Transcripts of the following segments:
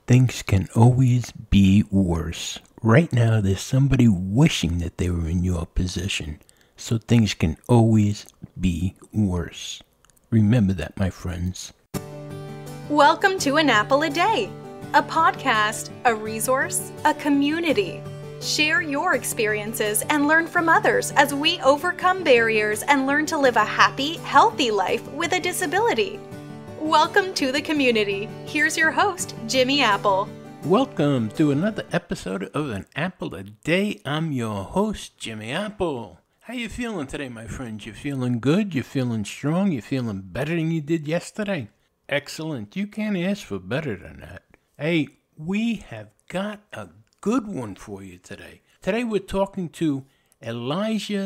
Things can always be worse. Right now, there's somebody wishing that they were in your position. So things can always be worse. Remember that, my friends. Welcome to An Apple a Day, a podcast, a resource, a community. Share your experiences and learn from others as we overcome barriers and learn to live a happy, healthy life with a disability. Welcome to the community. Here's your host, Jimmy Apple. Welcome to another episode of An Apple a Day. I'm your host, Jimmy Apple. How you feeling today, my friends? You feeling good? You feeling strong? You feeling better than you did yesterday? Excellent. You can't ask for better than that. Hey, we have got a good one for you today. Today we're talking to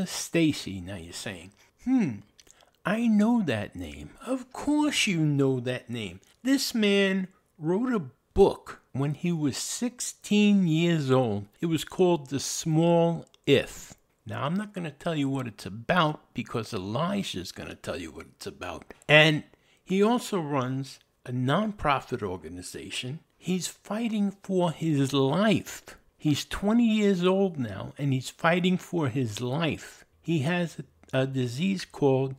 Stacey. Now you're saying, I know that name. Of course you know that name. This man wrote a book when he was 16 years old. It was called The Small If. Now, I'm not going to tell you what it's about because Elijah's going to tell you what it's about. And he also runs a nonprofit organization. He's fighting for his life. He's 20 years old now, and he's fighting for his life. He has a disease called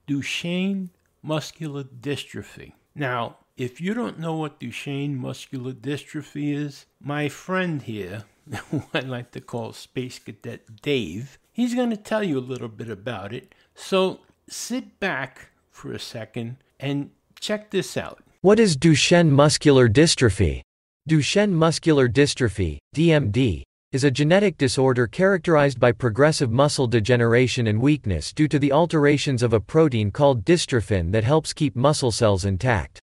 Duchenne Muscular Dystrophy. Now, if you don't know what Duchenne Muscular Dystrophy is, my friend here, who I like to call Space Cadet Dave, he's going to tell you a little bit about it. So sit back for a second and check this out. What is Duchenne muscular dystrophy? Duchenne muscular dystrophy, DMD, is a genetic disorder characterized by progressive muscle degeneration and weakness due to the alterations of a protein called dystrophin that helps keep muscle cells intact.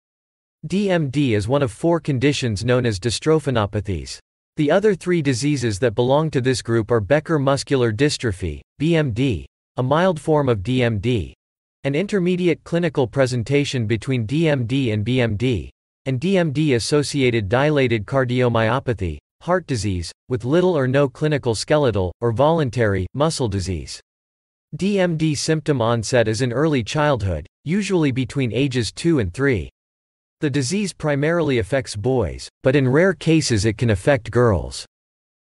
DMD is one of 4 conditions known as dystrophinopathies. The other 3 diseases that belong to this group are Becker muscular dystrophy, BMD, a mild form of DMD, an intermediate clinical presentation between DMD and BMD, and DMD-associated dilated cardiomyopathy, heart disease, with little or no clinical skeletal, or voluntary, muscle disease. DMD symptom onset is in early childhood, usually between ages 2 and 3. The disease primarily affects boys, but in rare cases it can affect girls.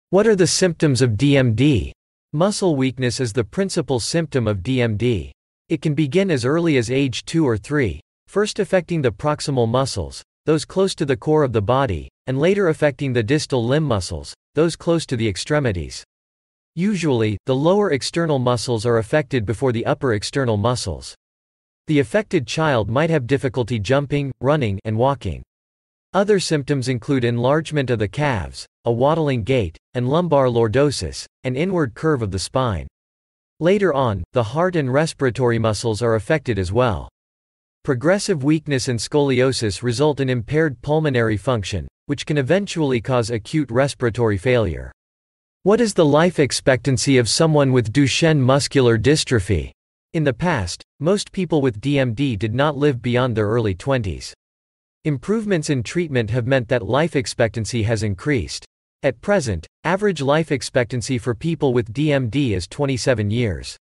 What are the symptoms of DMD? Muscle weakness is the principal symptom of DMD. It can begin as early as age 2 or 3, first affecting the proximal muscles, those close to the core of the body, and later affecting the distal limb muscles, those close to the extremities. Usually, the lower external muscles are affected before the upper external muscles. The affected child might have difficulty jumping, running, and walking. Other symptoms include enlargement of the calves, a waddling gait, and lumbar lordosis, an inward curve of the spine. Later on, the heart and respiratory muscles are affected as well. Progressive weakness and scoliosis result in impaired pulmonary function, which can eventually cause acute respiratory failure. What is the life expectancy of someone with Duchenne muscular dystrophy? In the past, most people with DMD did not live beyond their early 20s. Improvements in treatment have meant that life expectancy has increased. At present, average life expectancy for people with DMD is 27 years.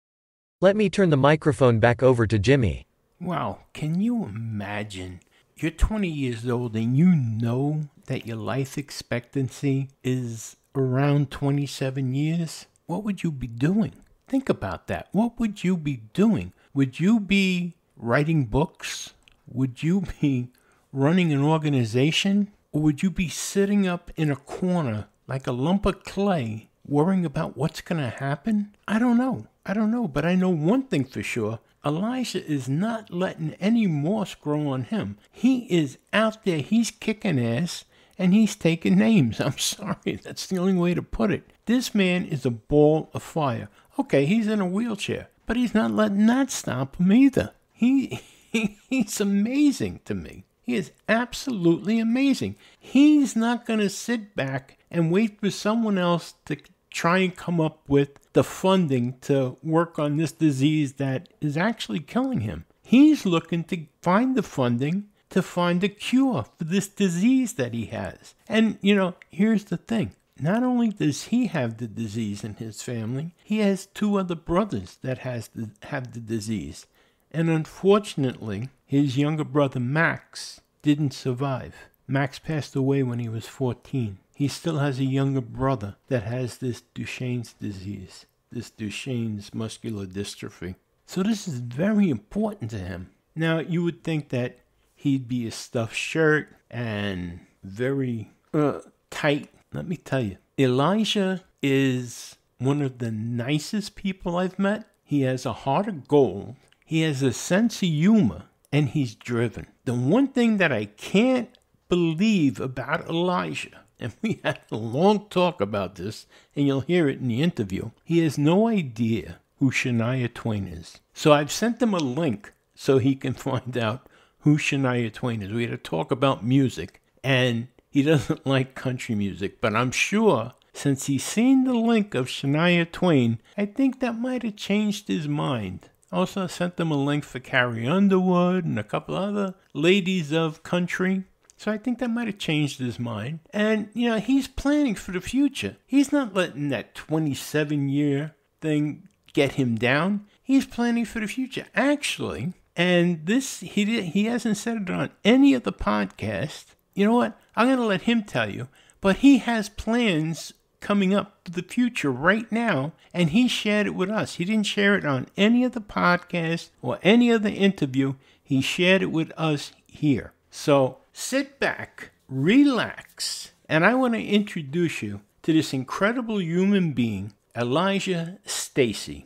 Let me turn the microphone back over to Jimmy. Wow, can you imagine? You're 20 years old and you know that your life expectancy is around 27 years? What would you be doing? Think about that. What would you be doing? Would you be writing books? Would you be running an organization? Or would you be sitting up in a corner like a lump of clay worrying about what's going to happen? I don't know, but I know one thing for sure. Elijah is not letting any moss grow on him. He is out there, he's kicking ass, and he's taking names. I'm sorry, that's the only way to put it. This man is a ball of fire. Okay, he's in a wheelchair, but he's not letting that stop him either. He's amazing to me. He is absolutely amazing. He's not going to sit back and wait for someone else to try and come up with the funding to work on this disease that is actually killing him. He's looking to find the funding to find a cure for this disease that he has. And, here's the thing. Not only does he have the disease in his family, he has 2 other brothers that have the disease. And unfortunately, his younger brother Max didn't survive. Max passed away when he was 14. He still has a younger brother that has this Duchenne's disease, this Duchenne's muscular dystrophy. So this is very important to him. Now, you would think that he'd be a stuffed shirt and very tight. Let me tell you, Elijah is one of the nicest people I've met. He has a heart of gold. He has a sense of humor, and he's driven. The one thing that I can't believe about Elijah, and we had a long talk about this, and you'll hear it in the interview, he has no idea who Shania Twain is. So I've sent him a link so he can find out who Shania Twain is. We had to talk about music, and he doesn't like country music, but I'm sure since he's seen the link of Shania Twain, I think that might have changed his mind. Also sent him a link for Carrie Underwood and a couple other ladies of country. So I think that might have changed his mind. And, he's planning for the future. He's not letting that 27-year thing get him down. He's planning for the future. Actually, and this, he hasn't said it on any of the podcasts. You know what? I'm going to let him tell you. But he has plans coming up for the future right now, and he shared it with us. He didn't share it on any of the podcasts or any other interview. He shared it with us here. So sit back, relax, and I want to introduce you to this incredible human being, Elijah Stacey.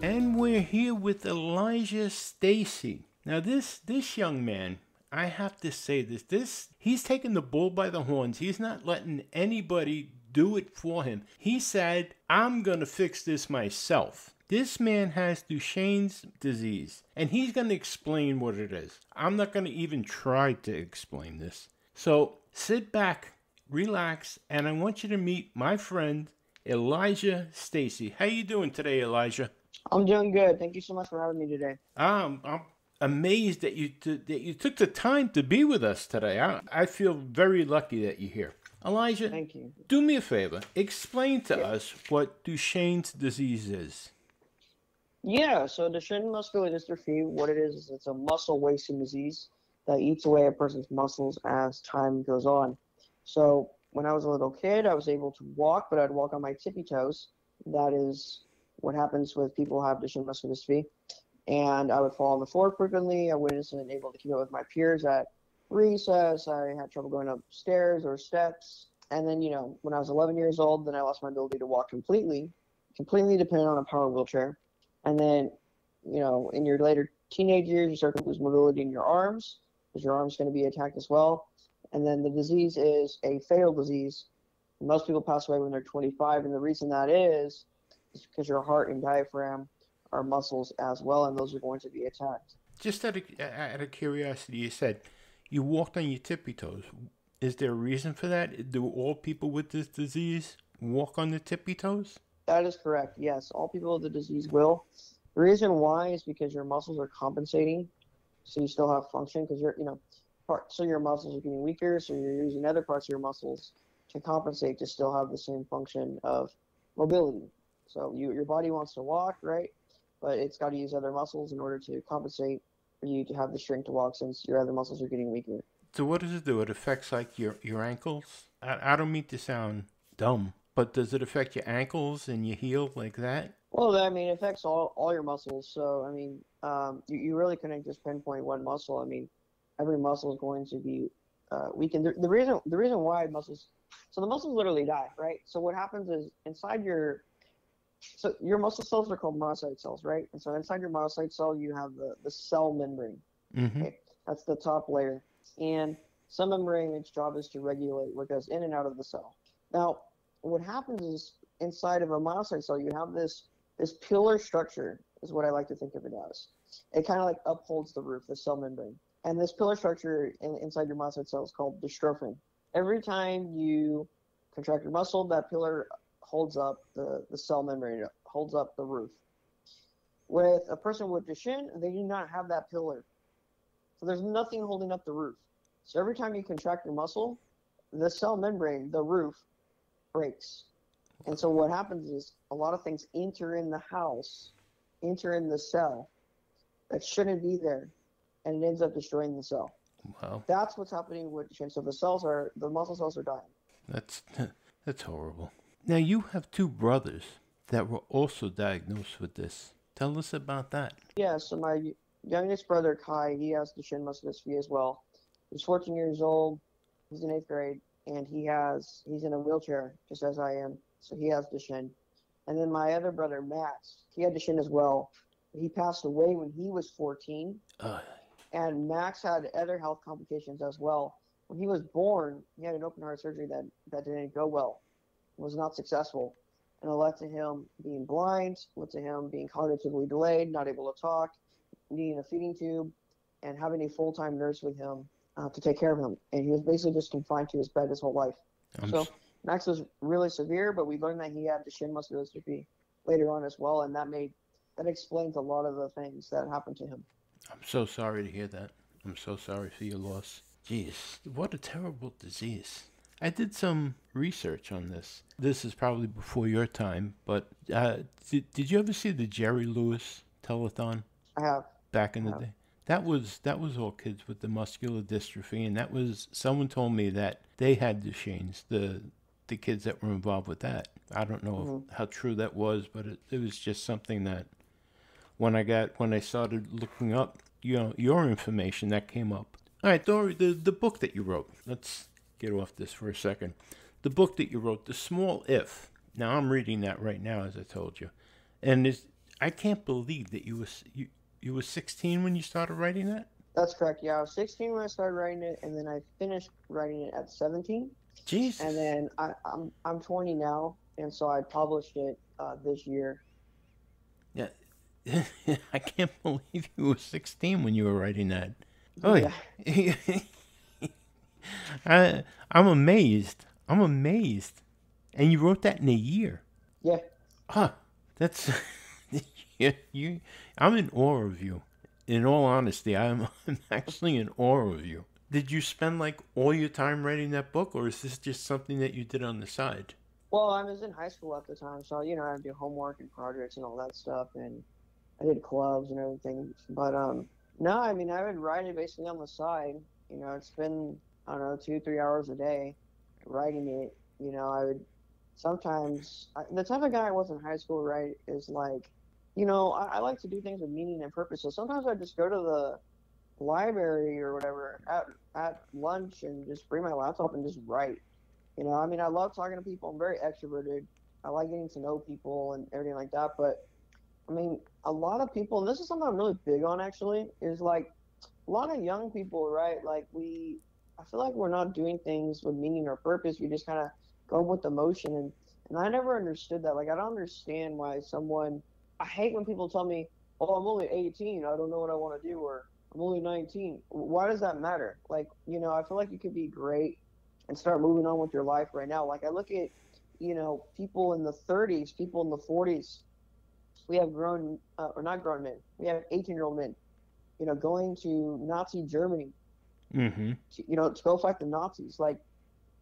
And we're here with Elijah Stacey. Now this young man, I have to say this, he's taking the bull by the horns. He's not letting anybody do it for him. He said, I'm going to fix this myself. This man has Duchenne's disease, and he's going to explain what it is. I'm not going to even try to explain this. So sit back, relax, and I want you to meet my friend, Elijah Stacey. How you doing today, Elijah? I'm doing good. Thank you so much for having me today. I'm amazed that you took the time to be with us today. I feel very lucky that you're here. Elijah, thank you. Do me a favor. Explain to us what Duchenne's disease is. Yeah, so Duchenne muscular dystrophy, what it is it's a muscle wasting disease that eats away a person's muscles as time goes on. So when I was a little kid, I was able to walk, but I'd walk on my tippy toes. That is what happens with people who have Duchenne muscular dystrophy. And I would fall on the floor frequently. I wasn't able to keep up with my peers at recess. I had trouble going upstairs or steps. And then, when I was 11 years old, then I lost my ability to walk completely dependent on a power wheelchair. And then, in your later teenage years, you start to lose mobility in your arms because your arm's going to be attacked as well. And then the disease is a fatal disease. Most people pass away when they're 25. And the reason that is because your heart and diaphragm are muscles as well, and those are going to be attacked. Just out of curiosity, you said you walked on your tippy toes. Is there a reason for that? Do all people with this disease walk on the tippy toes? That is correct, yes. All people with the disease will. The reason why is because your muscles are compensating, so you still have function, because parts of your muscles are getting weaker, so you're using other parts of your muscles to compensate to still have the same function of mobility. So your body wants to walk, right? But it's got to use other muscles in order to compensate for you to have the strength to walk since your other muscles are getting weaker. So what does it do? It affects like your ankles? I don't mean to sound dumb, but does it affect your ankles and your heel like that? Well, it affects all your muscles. So, you really couldn't just pinpoint one muscle. Every muscle is going to be weakened. The reason why muscles, so the muscles literally die, right? So what happens is so your muscle cells are called monocyte cells, right? And so inside your monocyte cell, you have the cell membrane. Mm-hmm. Okay? That's the top layer. And cell membrane, its job is to regulate what goes in and out of the cell. Now, what happens is inside of a monocyte cell, you have this pillar structure, is what I like to think of it as. It kind of like upholds the roof, the cell membrane. And this pillar structure inside your monocyte cell is called dystrophin. Every time you contract your muscle, that pillar holds up the cell membrane, holds up the roof. With a person with Duchenne, they do not have that pillar. So there's nothing holding up the roof. So every time you contract your muscle, the cell membrane, the roof, breaks. And so what happens is a lot of things enter in the house, enter in the cell that shouldn't be there, and it ends up destroying the cell. Wow. That's what's happening with Duchenne. So the muscle cells are dying. That's horrible. Now you have two brothers that were also diagnosed with this. Tell us about that. Yeah, so my youngest brother, Kai, he has Duchenne muscular dystrophy as well. He's 14 years old. He's in 8th grade, and he's in a wheelchair, just as I am. So he has Duchenne. And then my other brother, Max, he had Duchenne as well. He passed away when he was 14. And Max had other health complications as well. When he was born, he had an open heart surgery that didn't go well, was not successful. And it led to him being blind, led to him being cognitively delayed, not able to talk, needing a feeding tube, and having a full-time nurse with him to take care of him. And he was basically just confined to his bed his whole life. So Max was really severe, but we learned that he had Duchenne muscular dystrophy later on as well, and that explains a lot of the things that happened to him. I'm so sorry to hear that. I'm so sorry for your loss. Jeez, what a terrible disease. I did some research on this. This is probably before your time, but did you ever see the Jerry Lewis telethon? I have. Back in the day? That was all kids with the muscular dystrophy, and someone told me that they had Duchenne's, the kids that were involved with that. I don't know how true that was, but it was just something that when I started looking up, your information, that came up. All right, Dory, the book that you wrote. Let's get off this for a second. The book that you wrote, The Small If. Now I'm reading that right now, as I told you, and I can't believe that you were 16 when you started writing that. That's correct. Yeah, I was 16 when I started writing it, and then I finished writing it at 17. Jeez. And then I'm 20 now, and so I published it this year. Yeah. I can't believe you were 16 when you were writing that. Oh, yeah. I'm amazed. And you wrote that in a year. Yeah. That's I'm in awe of you. In all honesty, I'm actually in awe of you. Did you spend like all your time writing that book, or is this just something that you did on the side? Well, I was in high school at the time, so I had to do homework and projects and all that stuff, and I did clubs and everything. But no, I mean, I would write it basically on the side. It's been, I don't know, 2-3 hours a day writing it. I would sometimes, the type of guy I was in high school, right, is like, I like to do things with meaning and purpose. So sometimes I just go to the library or whatever at lunch and just bring my laptop and just write. I mean, I love talking to people. I'm very extroverted. I like getting to know people and everything like that. But I mean, a lot of people, and this is something I'm really big on actually, is like a lot of young people, right? Like I feel like we're not doing things with meaning or purpose. We just kind of go with the motion. And I never understood that. Like, I don't understand why I hate when people tell me, oh, I'm only 18. I don't know what I want to do. Or I'm only 19. Why does that matter? Like, I feel like you could be great and start moving on with your life right now. Like, I look at, people in the 30s, people in the 40s. We have grown, or not grown men. We have 18-year-old men, going to Nazi Germany, to go fight the Nazis. Like,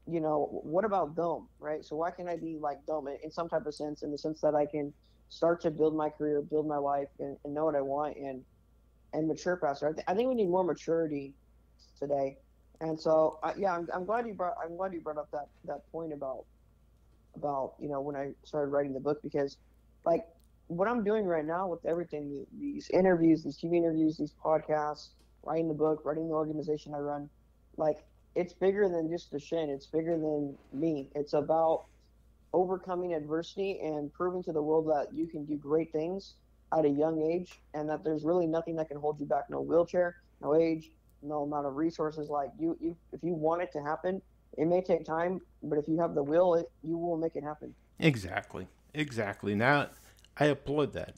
what about them, right? So why can't I be like them in some type of sense, in the sense that I can start to build my career, build my life, and know what I want and mature faster. I think we need more maturity today. And so, I'm glad you brought up that point about when I started writing the book, because like what I'm doing right now with everything, these interviews, these TV interviews, these podcasts, writing the book, writing the organization I run, like it's bigger than just Duchenne. It's bigger than me. It's about overcoming adversity and proving to the world that you can do great things at a young age, and that there's really nothing that can hold you back. No wheelchair, no age, no amount of resources. Like if you want it to happen, it may take time, but if you have the will, you will make it happen. Exactly. Now, I applaud that.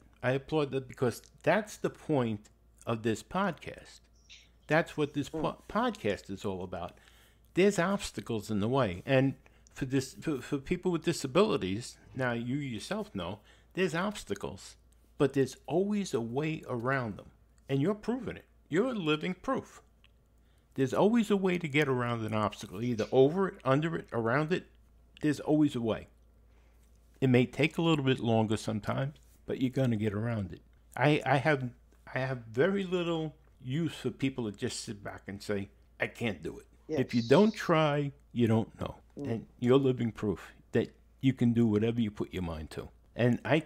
Because that's the point of this podcast. That's what this podcast is all about. There's obstacles in the way, and for people with disabilities, now you yourself know, there's obstacles, but there's always a way around them, and you're proving it. You're living proof. There's always a way to get around an obstacle, either over it, under it, around it. There's always a way. It may take a little bit longer sometimes, but you're going to get around it. I have very little use for people that just sit back and say, I can't do it. Yes. If you don't try, you don't know. And you're living proof that you can do whatever you put your mind to. And I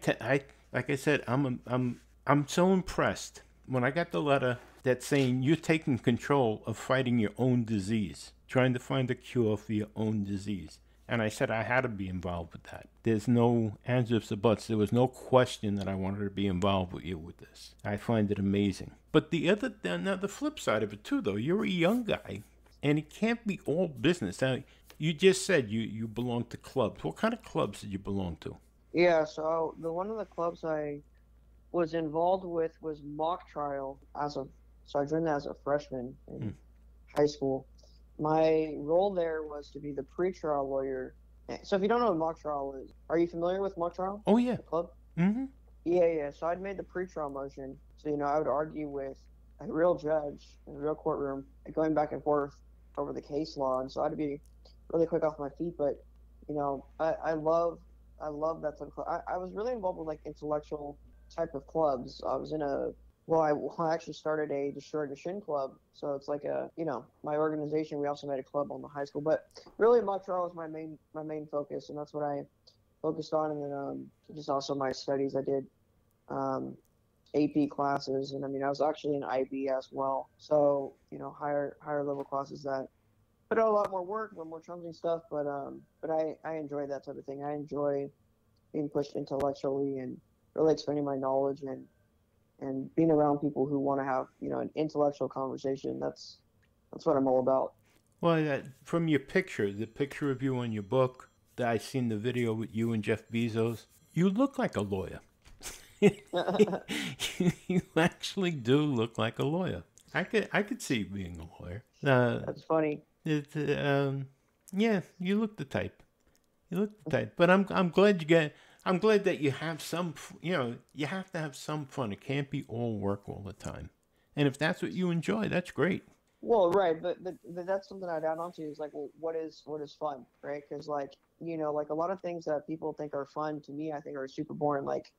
like I said, I'm so impressed when I got the letter that's saying you're taking control of fighting your own disease, trying to find a cure for your own disease. And I said I had to be involved with that. There's no ands, ifs, or buts. There was no question that I wanted to be involved with you with this. I find it amazing. But the flip side of it too, though, you're a young guy, and it can't be all business. Now, you just said you belong to clubs. What kind of clubs did you belong to? Yeah, so one of the clubs I was involved with was mock trial so I joined that as a freshman in high school. My role there was to be the pre-trial lawyer. So if you don't know what mock trial is, are you familiar with mock trial? Oh, yeah. The club? Mm-hmm. Yeah. So I'd made the pre-trial motion. So, I would argue with a real judge in a real courtroom, going back and forth over the case law. And so I had to be really quick off my feet. But, I love that type of club. I was really involved with, like, intellectual type of clubs. I was in I actually started a Duchenne club. So it's like my organization, we also made a club on the high school. But really, mock trial was my main focus, and that's what I focused on. And then just also my studies. I did AP classes, and I was actually in IB as well. So higher level classes that put out a lot more work, a lot more challenging stuff. But I enjoy that type of thing. I enjoy being pushed intellectually and really expanding my knowledge and being around people who want to have an intellectual conversation. That's what I'm all about. Well, from your the picture of you on your book, that I seen the video with you and Jeff Bezos, you look like a lawyer. You actually do look like a lawyer. I could see you being a lawyer. That's funny. Yeah, you look the type. But I'm glad I'm glad that you have some. You have to have some fun. It can't be all work all the time. And if that's what you enjoy, that's great. Well, right, but that's something I'd add on to is like, well, what is fun, right? Because like a lot of things that people think are fun to me, I think are super boring. Like,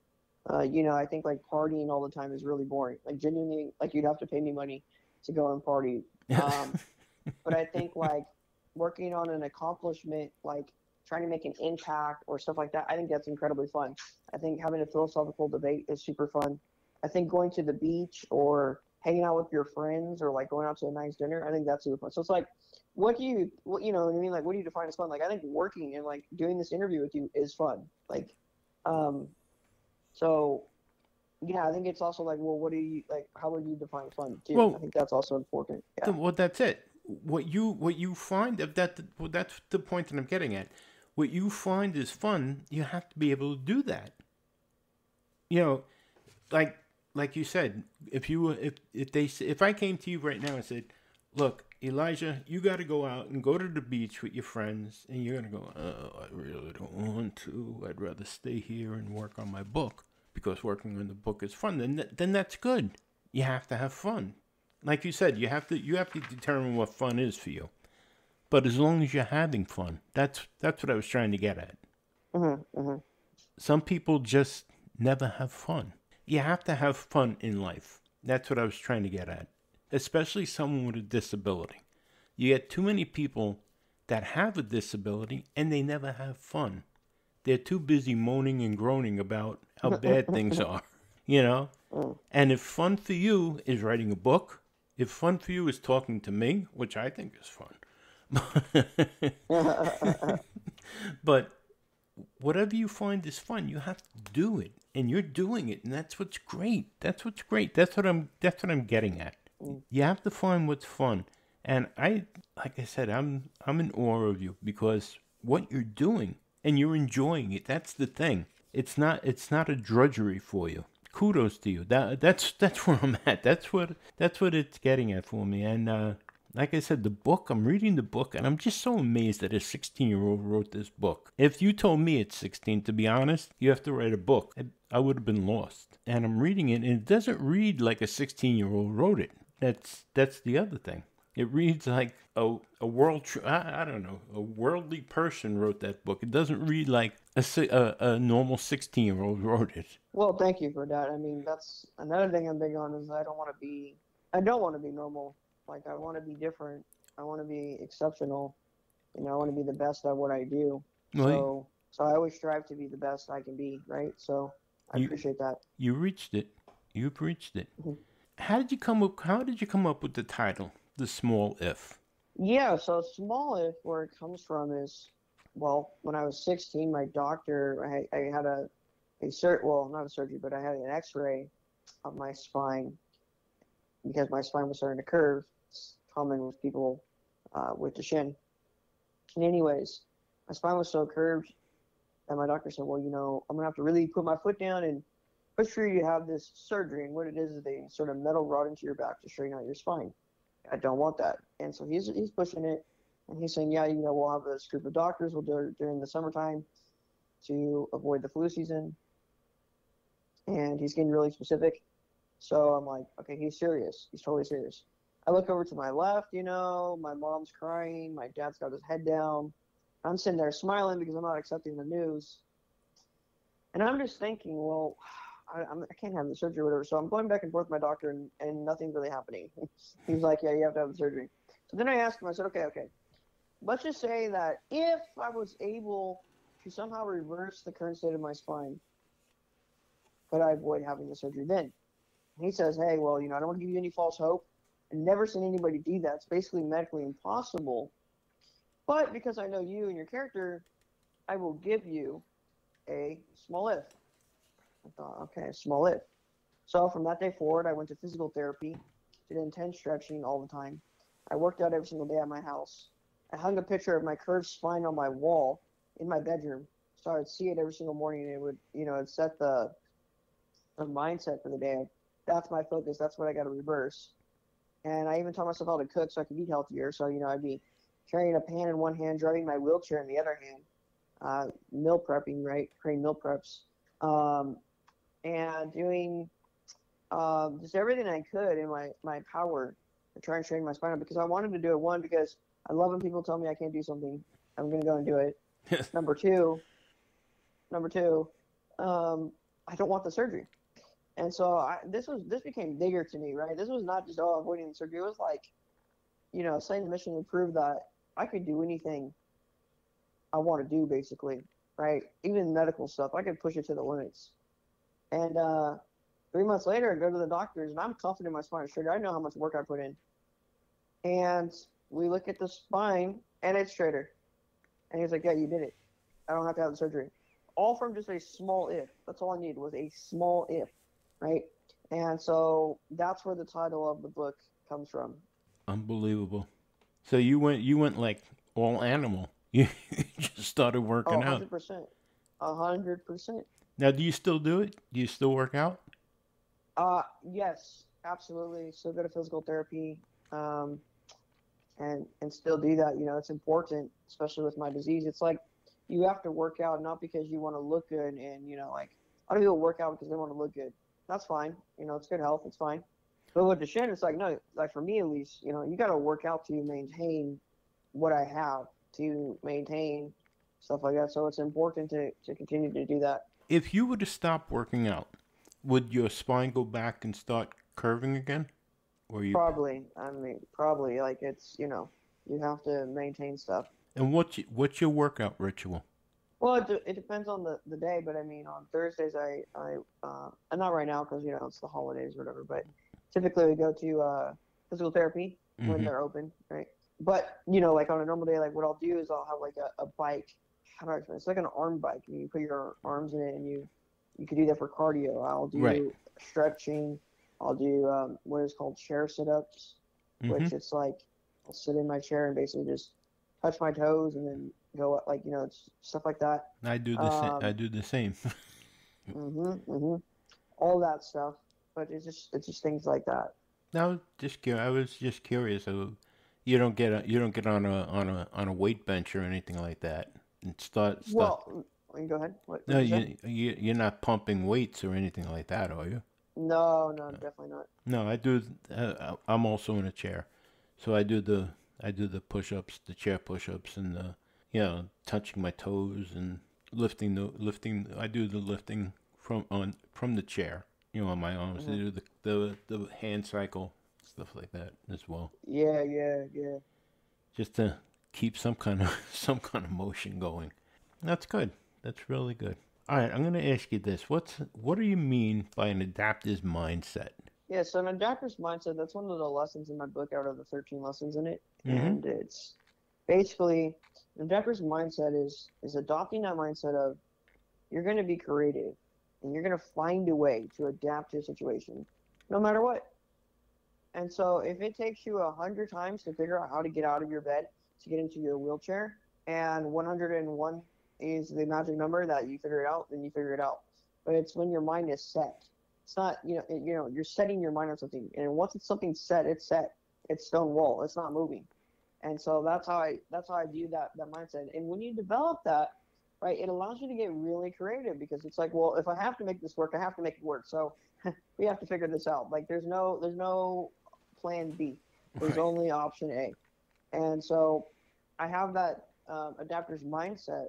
I think like partying all the time is really boring. Like genuinely, like you'd have to pay me money to go and party. But I think like working on an accomplishment, like trying to make an impact or stuff like that, I think that's incredibly fun. I think having a philosophical debate is super fun. I think going to the beach or hanging out with your friends or like going out to a nice dinner, I think that's super fun. So it's like, what do you know what I mean? Like, what do you define as fun? Like, I think working and like doing this interview with you is fun. Like, so yeah, I think it's also like, well, what do you like? How would you define fun too? Well, I think that's also important. Yeah. Well, that's it. What you find that's the point that I'm getting at. What you find is fun, you have to be able to do that. Like you said, if I came to you right now and said, "Look, Elijah, you got to go out and go to the beach with your friends," and you're gonna go, "Oh, I really don't want to. I'd rather stay here and work on my book because working on the book is fun." Then that's good. You have to have fun. Like you said, you have to determine what fun is for you. But as long as you're having fun, that's what I was trying to get at. Mm-hmm, mm-hmm. Some people just never have fun. You have to have fun in life. That's what I was trying to get at. Especially someone with a disability. You get too many people that have a disability and they never have fun. They're too busy moaning and groaning about how bad things are, And if fun for you is writing a book, if fun for you is talking to me, which I think is fun, but whatever you find is fun, you have to do it, and you're doing it, and that's what's great. That's what I'm getting at. You have to find what's fun, and like I said, I'm in awe of you because what you're doing and you're enjoying it. That's the thing. It's not a drudgery for you. Kudos to you. That's where I'm at. That's what it's getting at for me, and. Like I said, I'm reading the book, and I'm just so amazed that a 16-year-old wrote this book. If you told me at 16, to be honest, you have to write a book, I would have been lost. And I'm reading it, and it doesn't read like a 16-year-old wrote it. That's the other thing. It reads like a I don't know, a worldly person wrote that book. It doesn't read like a normal 16-year-old wrote it. Well, thank you for that. I mean, that's another thing I'm big on is I don't want to be normal. Like, I want to be different. I want to be exceptional. You know, I want to be the best at what I do. Well, So I always strive to be the best I can be, right? So I appreciate that. You reached it. You've reached it. Mm-hmm. How did you come up with the title, The Small If? Yeah, so small if where it comes from is, well, when I was 16, my doctor, I had not a surgery, but I had an x-ray of my spine because my spine was starting to curve. It's common with people with Duchenne. And anyways, my spine was so curved that my doctor said, well, I'm going to have to really put my foot down and push for you to have this surgery. And what it is they sort of metal rod into your back to straighten out your spine. I don't want that. And so he's pushing it. And he's saying, yeah, we'll have this group of doctors. We'll do it during the summertime to avoid the flu season. And he's getting really specific. So I'm like, okay, he's serious. He's totally serious. I look over to my left, my mom's crying. My dad's got his head down. I'm sitting there smiling because I'm not accepting the news. And I'm just thinking, well, I can't have the surgery or whatever. So I'm going back and forth with my doctor, and nothing's really happening. He's like, yeah, you have to have the surgery. So then I asked him, I said, okay. Let's just say that if I was able to somehow reverse the current state of my spine, could I avoid having the surgery then? And he says, hey, well, I don't want to give you any false hope. I've never seen anybody do that. It's basically medically impossible. But because I know you and your character, I will give you a small if. I thought, okay, small if. So from that day forward, I went to physical therapy, did intense stretching all the time. I worked out every single day at my house. I hung a picture of my curved spine on my wall in my bedroom, so I would see it every single morning, and it would, it set the mindset for the day. That's my focus. That's what I got to reverse. And I even taught myself how to cook so I could eat healthier. So, I'd be carrying a pan in one hand, driving my wheelchair in the other hand, meal prepping, right? Creating meal preps, and doing just everything I could in my power to try and straighten my spine out, because I wanted to do it, one, because I love when people tell me I can't do something. I'm going to go and do it. Number two, I don't want the surgery. And so this became bigger to me, right? This was not just, avoiding the surgery. It was like, setting the mission to prove that I could do anything I want to do, basically, right? Even medical stuff, I could push it to the limits. And 3 months later, I go to the doctors, and I'm confident my spine is straighter. I know how much work I put in. And we look at the spine, and it's straighter. And he's like, yeah, you did it. I don't have to have the surgery. All from just a small if. That's all I needed was a small if, right? And so that's where the title of the book comes from. Unbelievable. So you went like all animal. You just started working out. 100%. 100%. Now, do you still do it? Do you still work out? Yes, absolutely. Still go to physical therapy, and still do that. It's important, especially with my disease. It's like you have to work out not because you want to look good, and like a lot of people work out because they want to look good. That's fine. It's good health. It's fine. But with Duchenne, it's like, no, like for me at least, you got to work out to maintain what I have, to maintain stuff like that. So it's important to continue to do that. If you were to stop working out, would your spine go back and start curving again? Or you Probably. Probably. Like it's, you have to maintain stuff. And what's your workout ritual? Well, it depends on the day, but on Thursdays I not right now because it's the holidays or whatever, but typically we go to physical therapy when they're open, right? But like on a normal day, like what I'll do is I'll have like a bike. How do I explain? It's like an arm bike, and you put your arms in it, and you can do that for cardio. I'll do stretching. I'll do what is called chair sit-ups, which it's like I'll sit in my chair and basically just touch my toes and then go up, like it's stuff like that. I do the same. I do the same. All that stuff, but it's just things like that. No, I was just curious. So you don't get on a weight bench or anything like that and start. Well, go ahead. What no, you're not pumping weights or anything like that, are you? No, definitely not. No, I do. I'm also in a chair. So I do the push-ups, the chair push-ups, and the touching my toes and lifting. I do the lifting from the chair, on my arms. I do the hand cycle, stuff like that as well. Yeah, yeah, yeah. Just to keep some kind of some kind of motion going. That's good. That's really good. All right, I'm going to ask you this. What do you mean by an adaptive mindset? Yeah, so an adapter's mindset, that's one of the lessons in my book out of the 13 lessons in it. Mm-hmm. And it's basically, an adapter's mindset is adopting that mindset of you're going to be creative and you're going to find a way to adapt to a situation no matter what. And so if it takes you 100 times to figure out how to get out of your bed to get into your wheelchair, and 101 is the magic number that you figure it out, then you figure it out. But it's when your mind is set. It's not, you're setting your mind on something, and once it's something set, it's set. It's stone wall. It's not moving. And so that's how I view that mindset. And when you develop that, right, it allows you to get really creative, because it's like, well, if I have to make this work, I have to make it work. So we have to figure this out. Like there's no plan B. There's only option A. And so I have that adapter's mindset,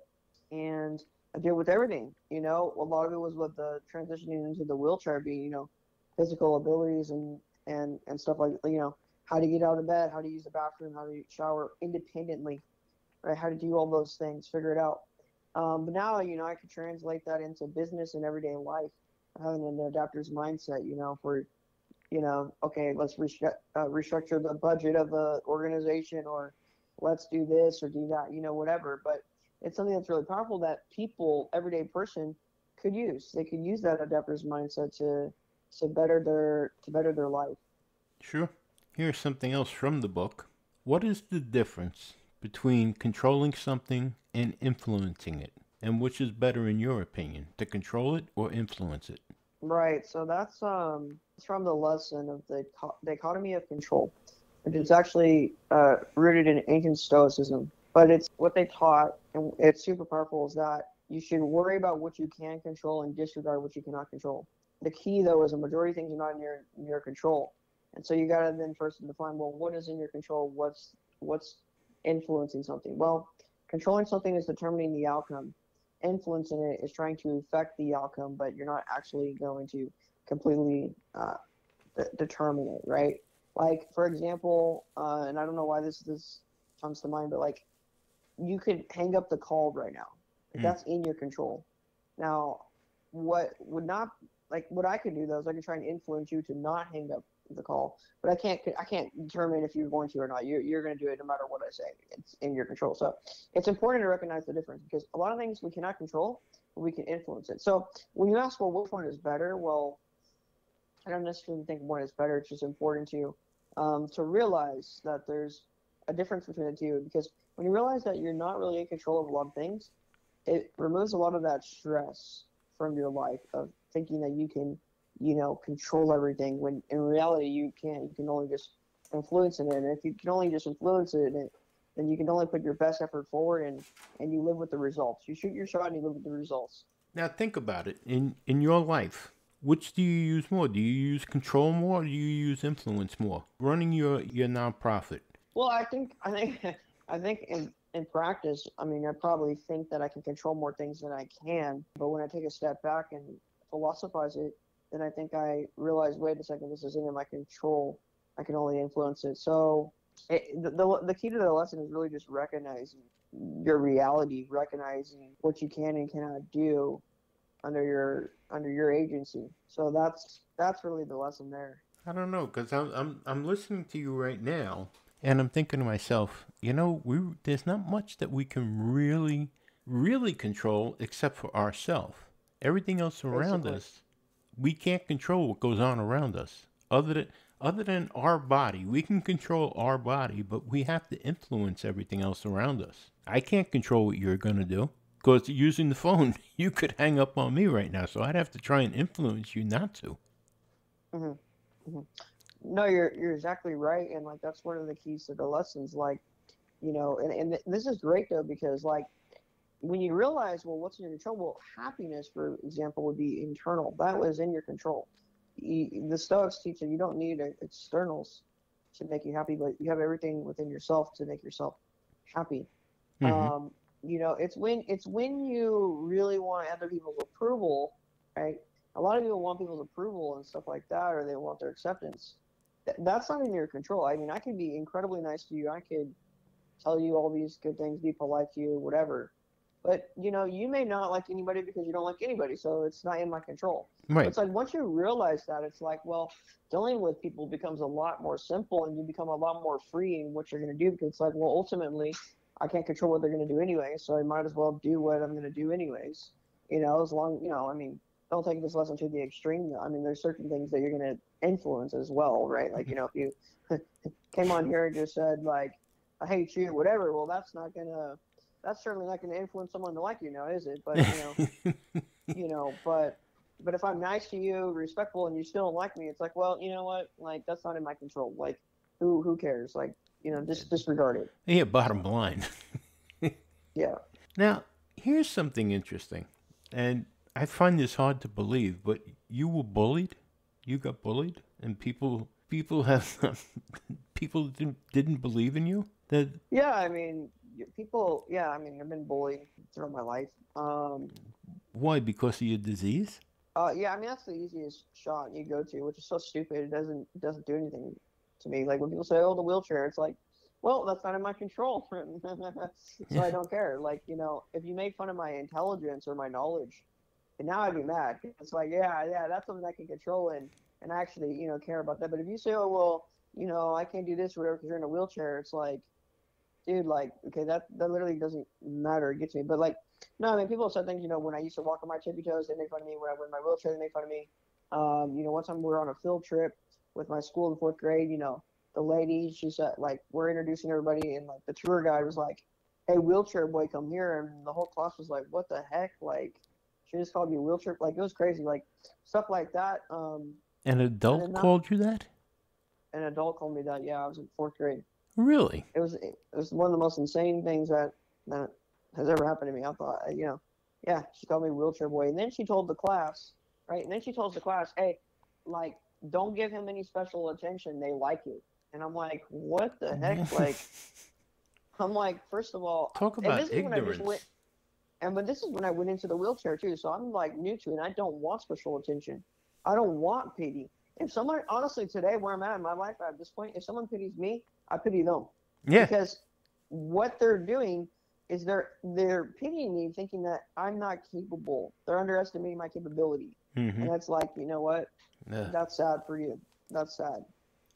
and I deal with everything. A lot of it was with the transitioning into the wheelchair being, physical abilities and stuff like, how to get out of bed, how to use the bathroom, how to shower independently, right? How to do all those things, figure it out. But now, I could translate that into business and everyday life, having an adapter's mindset, for, okay, let's restructure the budget of the organization, or let's do this or do that, whatever. But it's something that's really powerful that people, everyday person, could use. They could use that adapter's mindset to better their life. Sure. Here's something else from the book. What is the difference between controlling something and influencing it? And which is better in your opinion, to control it or influence it? Right. So that's from the lesson of the dichotomy of control, which is actually rooted in ancient Stoicism. But it's what they taught, and it's super powerful, is that you should worry about what you can control and disregard what you cannot control. The key, though, is a majority of things are not in your control. And so you got to then first define, well, what is in your control? What's influencing something? Well, controlling something is determining the outcome. Influencing it is trying to affect the outcome, but you're not actually going to completely determine it, right? Like, for example, and I don't know why this comes to mind, but like, you could hang up the call right now. That's in your control. Now, what I could do though is I could try and influence you to not hang up the call, but I can't determine if you're going to or not. You're going to do it no matter what I say. It's in your control. So it's important to recognize the difference, because a lot of things we cannot control, but we can influence it. So when you ask, well, which one is better? Well, I don't necessarily think one is better. It's just important to realize that there's a difference between the two, because when you realize that you're not really in control of a lot of things, it removes a lot of that stress from your life of thinking that you can, control everything, when in reality you can't. You can only just influence it. And if you can only just influence it, then you can only put your best effort forward, and you live with the results. You shoot your shot and you live with the results. Now think about it. In your life, which do you use more? Do you use control more, or do you use influence more? Running your nonprofit. Well, I think in practice, I probably think that I can control more things than I can. But when I take a step back and philosophize it, then I think I realize, wait a second, this isn't in my control. I can only influence it. So the key to the lesson is really just recognizing your reality, recognizing what you can and cannot do under your agency. So that's really the lesson there. I don't know, because I'm listening to you right now, and I'm thinking to myself, there's not much that we can really, really control except for ourselves. Everything else around us, we can't control what goes on around us. Other than our body, we can control our body, but we have to influence everything else around us. I can't control what you're going to do, because using the phone, you could hang up on me right now, so I'd have to try and influence you not to. Mm-hmm. Mm-hmm. No, you're exactly right, and like that's one of the keys to the lessons. Like, and this is great though, because like when you realize, well, what's in your control? Well, happiness, for example, would be internal. That was in your control. The Stoics teach that you don't need externals to make you happy, but you have everything within yourself to make yourself happy. Mm-hmm. It's when you really want other people's approval, right? A lot of people want people's approval and stuff like that, or they want their acceptance. That's not in your control. I mean, I could be incredibly nice to you. I could tell you all these good things, be polite to you, whatever. But you may not like anybody because you don't like anybody, so it's not in my control. Right. It's like once you realize that, it's like, well, dealing with people becomes a lot more simple, and you become a lot more free in what you're going to do, because it's like, well, ultimately, I can't control what they're going to do anyway, so I might as well do what I'm going to do anyways. As long, I mean, don't take this lesson to the extreme. I mean, there's certain things that you're going to influence as well, right? Like, if you came on here and just said, like, I hate you, whatever, well, that's certainly not going to influence someone to like you now, is it? But, but if I'm nice to you, respectful, and you still don't like me, it's like, well, you know what? Like, that's not in my control. Like, who cares? Like, just disregard it. Yeah, bottom line. Yeah. Now, here's something interesting, and I find this hard to believe, but you were bullied? You got bullied? And people have people didn't believe in you? Yeah, I mean, I've been bullied throughout my life. Why? Because of your disease? Yeah, I mean, that's the easiest shot you go to, which is so stupid. It doesn't do anything to me. Like when people say, "Oh, the wheelchair," it's like, well, that's not in my control, so I don't care. Like, if you make fun of my intelligence or my knowledge, and now I'd be mad. It's like, yeah, that's something I can control and actually, care about that. But if you say, oh, well, I can't do this or whatever because you're in a wheelchair, it's like, dude, like, okay, that literally doesn't matter. It gets me. But like, no, I mean, people said things, when I used to walk on my tippy toes, they make fun of me. When I was in my wheelchair, they make fun of me. One time we were on a field trip with my school in 4th grade, the lady, she said, like, we're introducing everybody, and like the tour guide was like, hey, wheelchair boy, come here. And the whole class was like, what the heck? Like, she just called me a wheelchair. Like, it was crazy. Like, stuff like that. An adult called you that? An adult called me that, yeah. I was in 4th grade. Really? It was one of the most insane things that has ever happened to me. I thought, yeah, she called me wheelchair boy. And then she told the class, right? And then she told the class, hey, like, don't give him any special attention. They like it. And I'm like, what the heck? Like, I'm like, first of all, talk about ignorance. But this is when I went into the wheelchair too. So I'm like new to it, and I don't want special attention. I don't want pity. If someone, honestly, today where I'm at in my life at this point, if someone pities me, I pity them. Yeah. Because what they're doing is they're pitying me, thinking that I'm not capable. They're underestimating my capability. Mm-hmm. And that's like, you know what? Yeah. That's sad for you. That's sad.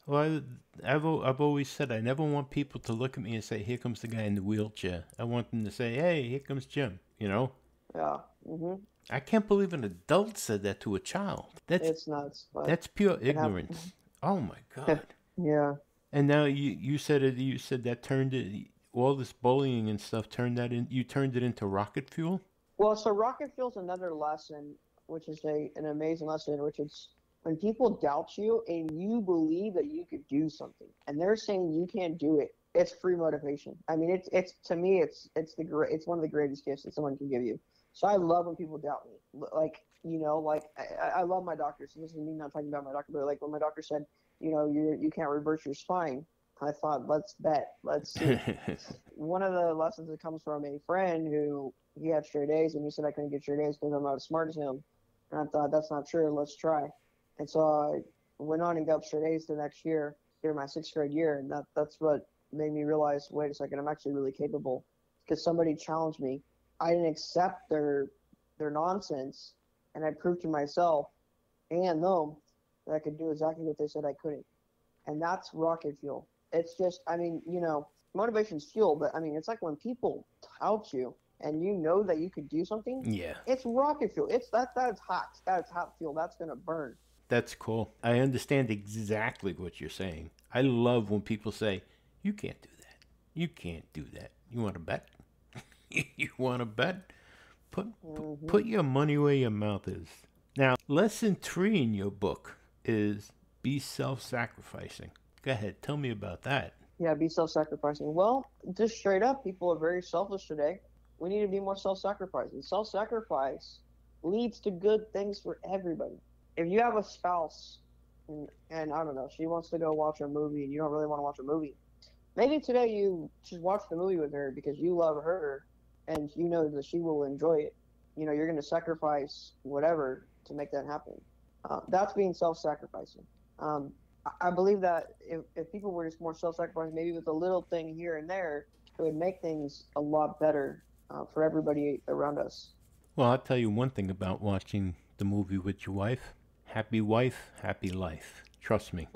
Well, I've always said I never want people to look at me and say, here comes the guy in the wheelchair. I want them to say, hey, here comes Jim, Yeah. Mm-hmm. I can't believe an adult said that to a child. It's nuts. That's pure ignorance. Oh, my God. Yeah. And now you said that turned it, all this bullying and stuff turned it into rocket fuel? Well, so rocket fuel's another lesson, which is an amazing lesson, which is when people doubt you and you believe that you could do something, and they're saying you can't do it, it's free motivation. I mean, it's to me, it's one of the greatest gifts that someone can give you. So I love when people doubt me. Like, I love my doctor. So this is me not talking about my doctor, but like when my doctor said, you can't reverse your spine, I thought, let's bet. Let's see. One of the lessons that comes from a friend who he had straight A's, and he said I couldn't get straight A's because I'm not as smart as him. And I thought, that's not true. Let's try. And so I went on and got straight A's the next year, during my 6th grade year. And that's what made me realize, wait a second, I'm actually really capable, because somebody challenged me. I didn't accept their nonsense, and I proved to myself and them that I could do exactly what they said I couldn't. And that's rocket fuel. It's just, I mean, motivation's fuel, but I mean, it's like when people tout you and you know that you could do something. Yeah. It's rocket fuel. That's hot. That's hot fuel. That's going to burn. That's cool. I understand exactly what you're saying. I love when people say, you can't do that. You can't do that. You want to bet? You want to bet? Put your money where your mouth is. Now, lesson 3 in your book is be self-sacrificing. Go ahead. Tell me about that. Yeah, be self-sacrificing. Well, just straight up, people are very selfish today. We need to be more self-sacrificing. Self-sacrifice leads to good things for everybody. If you have a spouse and I don't know, she wants to go watch a movie and you don't really want to watch a movie. Maybe today you just watch the movie with her because you love her and you know that she will enjoy it. You know, you're going to sacrifice whatever to make that happen. That's being self-sacrificing. I believe that if people were just more self-sacrificing, maybe with a little thing here and there, it would make things a lot better for everybody around us. Well, I'll tell you one thing about watching the movie with your wife. Happy wife, happy life. Trust me.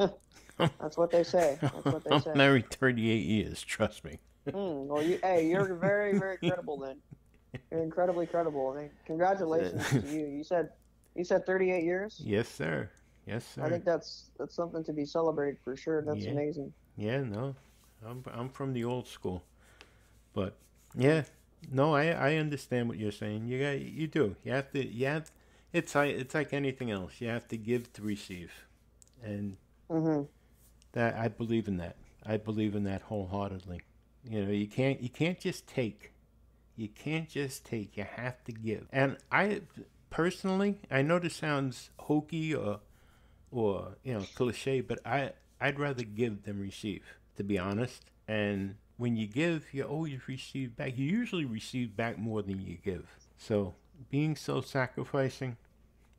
That's what they say. That's what they say. I'm married 38 years. Trust me. Well, you're very, very credible then. You're incredibly credible. I mean, congratulations to you. You said 38 years? Yes, sir. Yes, sir. I think that's something to be celebrated for sure. That's amazing. Yeah, no. I'm from the old school. But yeah, no, I understand what you're saying. You do. You have it's like anything else. You have to give to receive. And that I believe in that. I believe in that wholeheartedly. You know, you can't just take. You can't just take. You have to give. And I personally, I know this sounds hokey or cliche, but I'd rather give than receive, to be honest. And when you give, you always receive back. You usually receive back more than you give. So being self-sacrificing,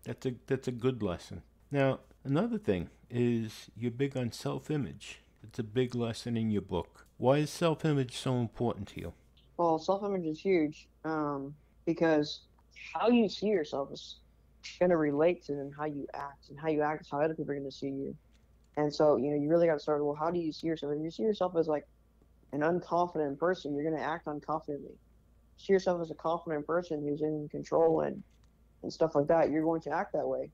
that's a good lesson. Now, another thing is you're big on self-image. It's a big lesson in your book. Why is self-image so important to you? Well, self-image is huge because how you see yourself is going to relate to how you act, and how you act is how other people are going to see you. And so, you know, you really got to start, well, how do you see yourself? If you see yourself as like an unconfident person, you're going to act unconfidently. See yourself as a confident person who's in control and stuff like that, you're going to act that way.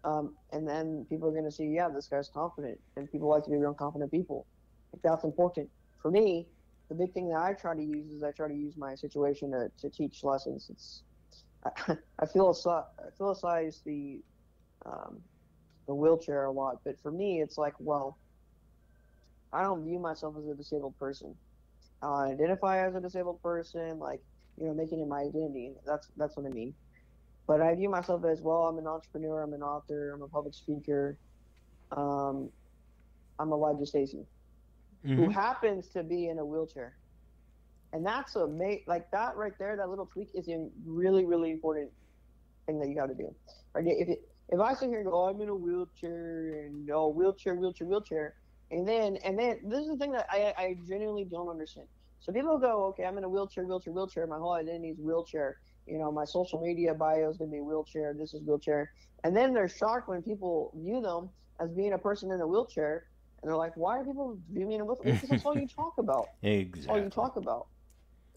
And then people are going to see, yeah, this guy's confident, and people like to be around confident people. Like, that's important. For me, the big thing that I try to use is I try to use my situation to teach lessons. I philosophize the wheelchair a lot, but for me, it's like, well, I don't view myself as a disabled person. I identify as a disabled person, like, you know, making it my identity. That's what I mean. But I view myself as, well, I'm an entrepreneur, I'm an author, I'm a public speaker. I'm Elijah Stacey, who happens to be in a wheelchair. And that's like that right there, that little tweak is a really, really important thing that you got to do. Right? If I sit here and go, oh, I'm in a wheelchair, and wheelchair, and then this is the thing that I genuinely don't understand. So people go, okay, I'm in a wheelchair. My whole identity is wheelchair. You know, my social media bio is going to be wheelchair. This is wheelchair. And then they're shocked when people view them as being a person in a wheelchair. And they're like, why are people viewing me in a wheelchair? Because that's all you talk about. Exactly. That's all you talk about.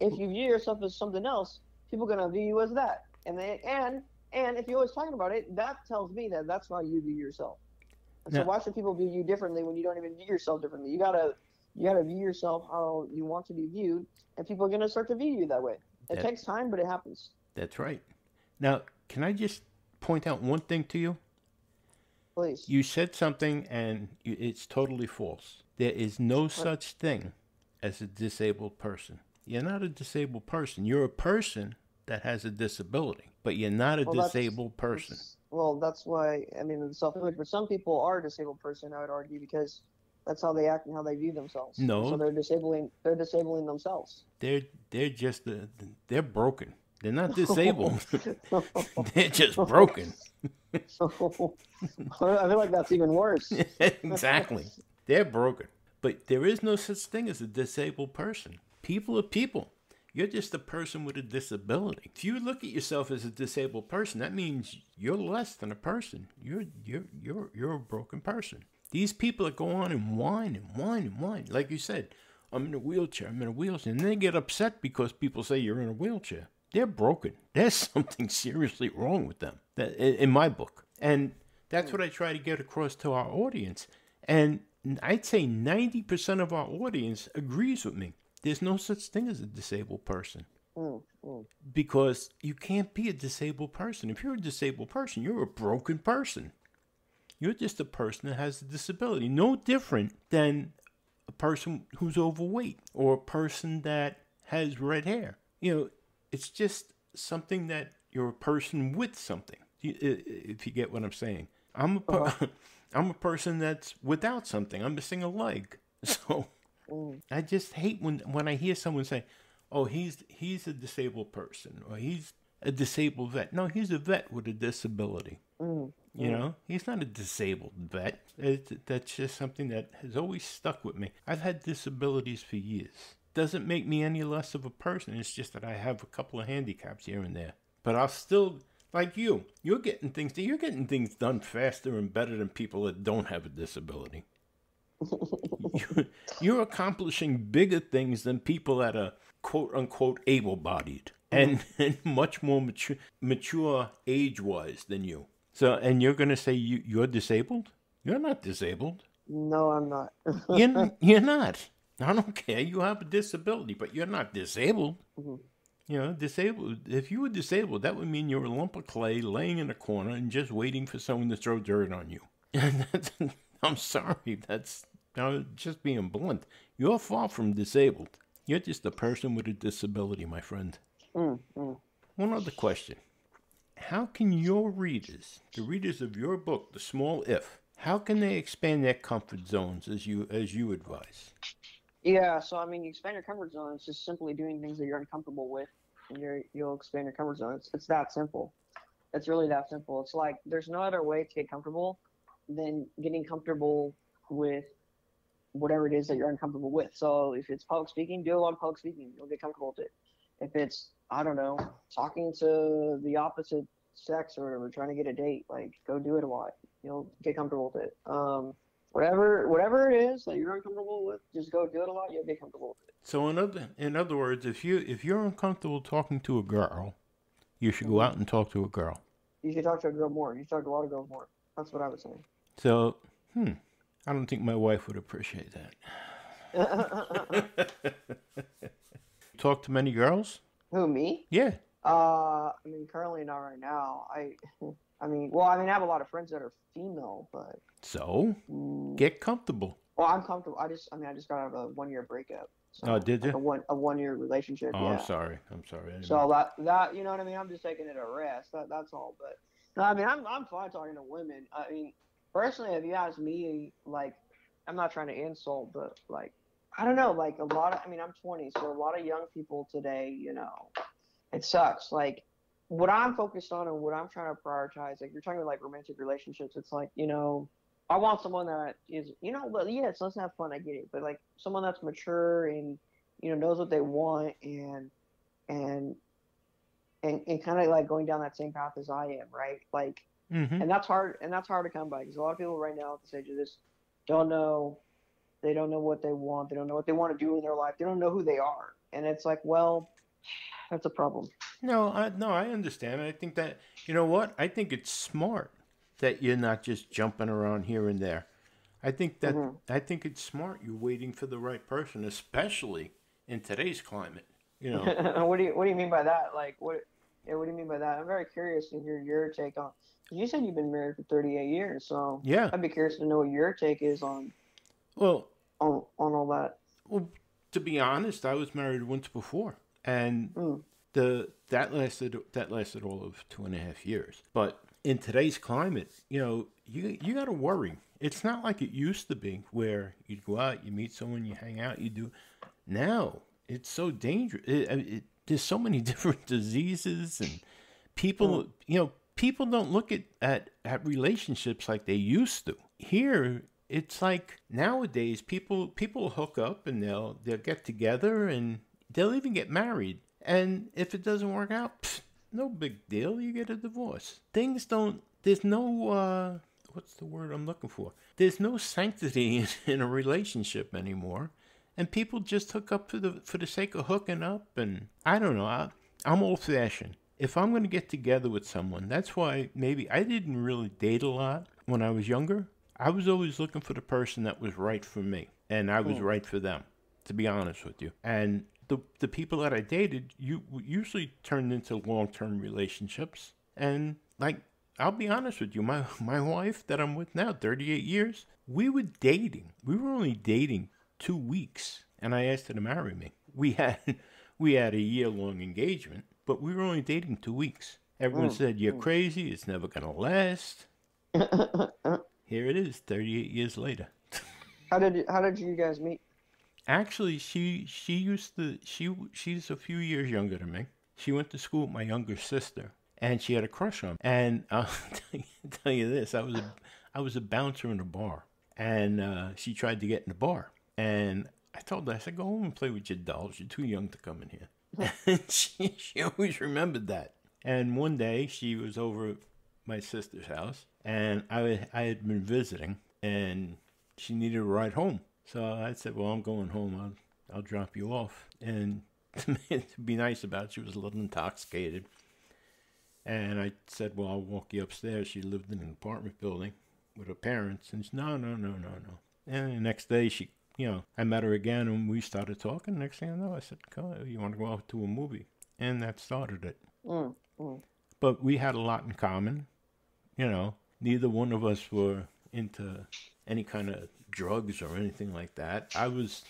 If you view yourself as something else, people are going to view you as that. And if you're always talking about it, that tells me that that's not you view yourself. And so why should people view you differently when you don't even view yourself differently? You gotta view yourself how you want to be viewed, and people are going to start to view you that way. It takes time, but it happens. That's right. Now, can I just point out one thing to you? Please. You said something, and it's totally false. There is no such thing as a disabled person. You're not a disabled person. You're a person that has a disability, but you're not a disabled person. That's why, I mean, self-image, but some people are a disabled person, I would argue, because that's how they act and how they view themselves. No. So they're disabling themselves. They're just, they're broken. They're not disabled. They're just broken. I feel like that's even worse. Exactly. They're broken. But there is no such thing as a disabled person. People are people. You're just a person with a disability. If you look at yourself as a disabled person, that means you're less than a person. You're a broken person. These people that go on and whine. Like you said, I'm in a wheelchair. And they get upset because people say you're in a wheelchair. They're broken. There's something seriously wrong with them, in my book. And that's what I try to get across to our audience. And I'd say 90% of our audience agrees with me. There's no such thing as a disabled person. Because you can't be a disabled person. If you're a disabled person, you're a broken person. You're just a person that has a disability. No different than a person who's overweight or a person that has red hair. You know, it's just something that you're a person with something. If you get what I'm saying. I'm I'm a person that's without something. I'm missing a leg. So I just hate when I hear someone say, oh, he's a disabled person, or he's a disabled vet. No, he's a vet with a disability. You know, he's not a disabled vet. That's just something that has always stuck with me. I've had disabilities for years. Doesn't make me any less of a person. It's just that I have a couple of handicaps here and there. But I'll still, like you're getting things done faster and better than people that don't have a disability. You're accomplishing bigger things than people that are quote unquote able-bodied and much more mature age-wise than you. So, and you're going to say you're disabled? You're not disabled. No, I'm not. You're not. I don't care. You have a disability, but you're not disabled. You know, disabled. If you were disabled, that would mean you're a lump of clay laying in a corner and just waiting for someone to throw dirt on you. I'm sorry. That's just being blunt. You're far from disabled. You're just a person with a disability, my friend. One other question. How can your readers, the readers of your book, The Small If, how can they expand their comfort zones as you advise? Yeah, so I mean, you expand your comfort zone. It's just simply doing things that you're uncomfortable with, and you'll expand your comfort zone. It's that simple. It's really that simple. It's like there's no other way to get comfortable than getting comfortable with whatever it is that you're uncomfortable with. So if it's public speaking, do a lot of public speaking. You'll get comfortable with it. If it's, I don't know, talking to the opposite sex or whatever, trying to get a date, like go do it a lot. You'll get comfortable with it. Whatever it is that you're uncomfortable with, just go do it a lot. You'll get comfortable with it. So in other words, if you're uncomfortable talking to a girl, you should go out and talk to a girl. You should talk to a girl more. You should talk to a lot of girls more. That's what I would say. So, I don't think my wife would appreciate that. Talk to many girls? Who, me? Yeah. I mean, currently not right now. I have a lot of friends that are female, but. So, get comfortable. Well, I'm comfortable. I just got out of a 1-year breakup. So, oh, did you? Like a 1-year relationship. Oh, yeah. I'm sorry. So that you know what I mean. I'm just taking it a rest. That's all. But no, I mean, I'm fine talking to women. I mean, personally, if you ask me, like, I'm not trying to insult, but like, I don't know, like I'm 20, so a lot of young people today, you know, it sucks. Like, what I'm focused on and what I'm trying to prioritize, like you're talking about like romantic relationships, it's like, you know, I want someone that is, you know, but yes, let's have fun, I get it, but like someone that's mature and, you know, knows what they want and kind of like going down that same path as I am, right? Like, and that's hard to come by because a lot of people right now at this age of this don't know. They don't know what they want. They don't know what they want to do in their life. They don't know who they are. And it's like, well, that's a problem. No, I understand. I think that, you know what? I think it's smart that you're not just jumping around here and there. I think it's smart you're waiting for the right person, especially in today's climate. You know. What do you mean by that? Like, what do you mean by that? I'm very curious to hear your take on. You said you've been married for 38 years, so yeah, I'd be curious to know what your take is on. Well, on all that. Well, to be honest, I was married once before, and that lasted all of 2.5 years. But in today's climate, you know, you got to worry. It's not like it used to be, where you'd go out, you meet someone, you hang out, you do. Now it's so dangerous. There's so many different diseases, and people, you know, people don't look at relationships like they used to. Here, it's like nowadays people hook up and they'll get together and they'll even get married. And if it doesn't work out, no big deal. You get a divorce. There's no, what's the word I'm looking for? There's no sanctity in a relationship anymore. And people just hook up for the sake of hooking up. And I don't know. I'm old fashioned. If I'm going to get together with someone, that's why maybe I didn't really date a lot when I was younger. I was always looking for the person that was right for me, and I was right for them, to be honest with you. And the people that I dated, usually turned into long-term relationships. And, like, I'll be honest with you, my wife that I'm with now, 38 years, we were dating. We were only dating 2 weeks, and I asked her to marry me. We had a year-long engagement, but we were only dating 2 weeks. Everyone said, you're crazy, it's never going to last. here it is, 38 years later. How did you guys meet? Actually, she's a few years younger than me. She went to school with my younger sister, and she had a crush on me. And I'll tell you this, I was a bouncer in a bar, and she tried to get in the bar. And I told her, I said, go home and play with your dolls. You're too young to come in here. And she always remembered that. And one day, she was over at my sister's house, and I had been visiting, and she needed a ride home. So I said, well, I'm going home. I'll drop you off. And to be nice about it, she was a little intoxicated. And I said, well, I'll walk you upstairs. She lived in an apartment building with her parents. And she said, no. And the next day, I met her again, and we started talking. Next thing I know, I said, you want to go out to a movie? And that started it. But we had a lot in common. Neither one of us were into any kind of drugs or anything like that. I was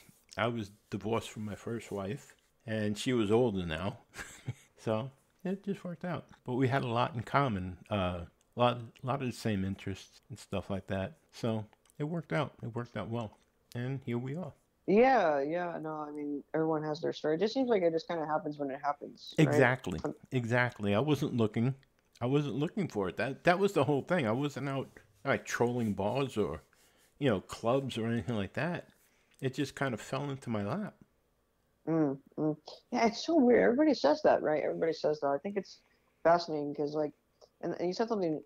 divorced from my first wife, and she was older now. So it just worked out. But we had a lot in common, a lot of the same interests and stuff like that. So it worked out. It worked out well. And here we are. Yeah, no, I mean, everyone has their story. It just seems like it just kind of happens when it happens. Right? Exactly. I wasn't looking for it. That was the whole thing. I wasn't out like trolling bars or, clubs or anything like that. It just kind of fell into my lap. Yeah, it's so weird. Everybody says that, right? Everybody says that. I think it's fascinating because, like, and you said something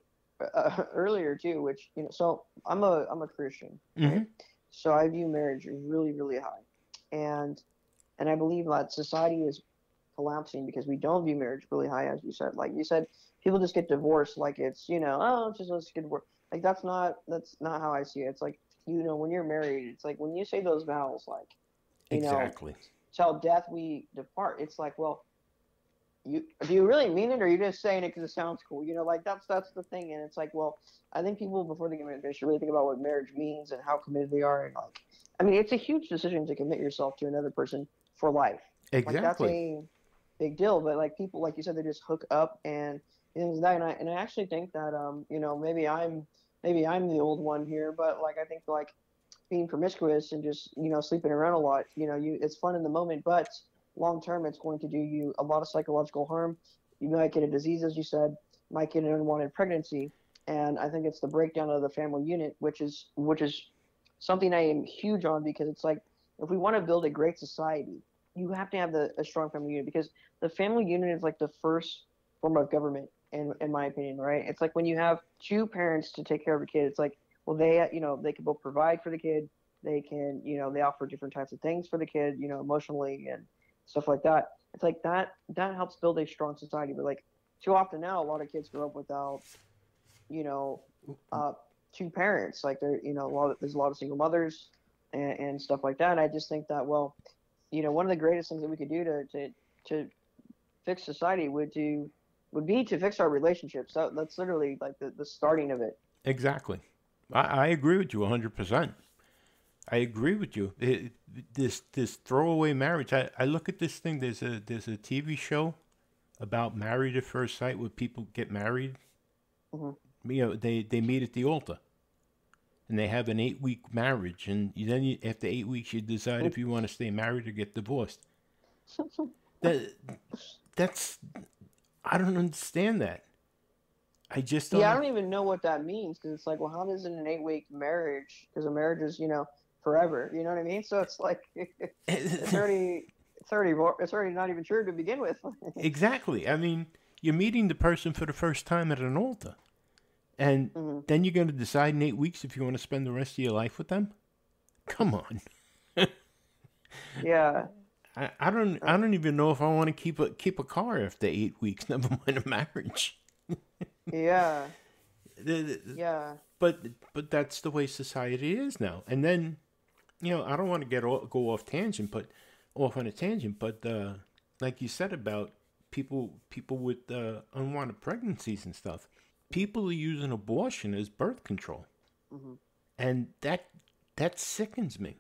earlier too, which so I'm a Christian, right? So I view marriage really, really high, and I believe that society is collapsing because we don't view marriage really high, as you said. Like you said, people just get divorced like it's let's get divorced. Like that's not how I see it. It's like when you're married, it's like when you say those vows, like exactly. Till death we depart. It's like, well, do you really mean it, or are you just saying it because it sounds cool? Like that's the thing. And it's like, well, I think people before they get married, they should really think about what marriage means and how committed they are. And like, I mean, it's a huge decision to commit yourself to another person for life. Exactly. Like that's a big deal. But like people, like you said, they just hook up and things like that. And I actually think that maybe I'm the old one here, but like I think like being promiscuous and just sleeping around a lot, it's fun in the moment, but long term it's going to do you a lot of psychological harm. You might get a disease, as you said, might get an unwanted pregnancy, and I think it's the breakdown of the family unit, which is something I am huge on, because it's like if we want to build a great society, you have to have a strong family unit, because the family unit is like the first form of government, in my opinion, right? It's like when you have two parents to take care of a kid, it's like, well, they can both provide for the kid. They can, they offer different types of things for the kid, emotionally and stuff like that. It's like that helps build a strong society. But like too often now, a lot of kids grow up without, two parents. Like there's a lot of single mothers and stuff like that. And I just think that, well, one of the greatest things that we could do to fix society would be to fix our relationships. That's literally like the starting of it. Exactly. I agree with you 100%. I agree with you. This throwaway marriage. I look at this thing. There's a TV show about Married at First Sight, where people get married. They meet at the altar, and they have an 8-week marriage, and then after 8 weeks you decide if you want to stay married or get divorced. That's I don't understand that. I just don't. Yeah, I don't even know what that means, because it's like, well, how does an 8-week marriage? Because a marriage is, forever. You know what I mean? So it's like it's already not even true to begin with. Exactly. I mean, you're meeting the person for the first time at an altar, and then you're going to decide in 8 weeks if you want to spend the rest of your life with them. Come on. Yeah. I don't even know if I want to keep a car after 8 weeks. Never mind a marriage. Yeah. Yeah. But that's the way society is now. And then, I don't want to go off on a tangent, but like you said about people with unwanted pregnancies and stuff, people are using abortion as birth control, and that sickens me.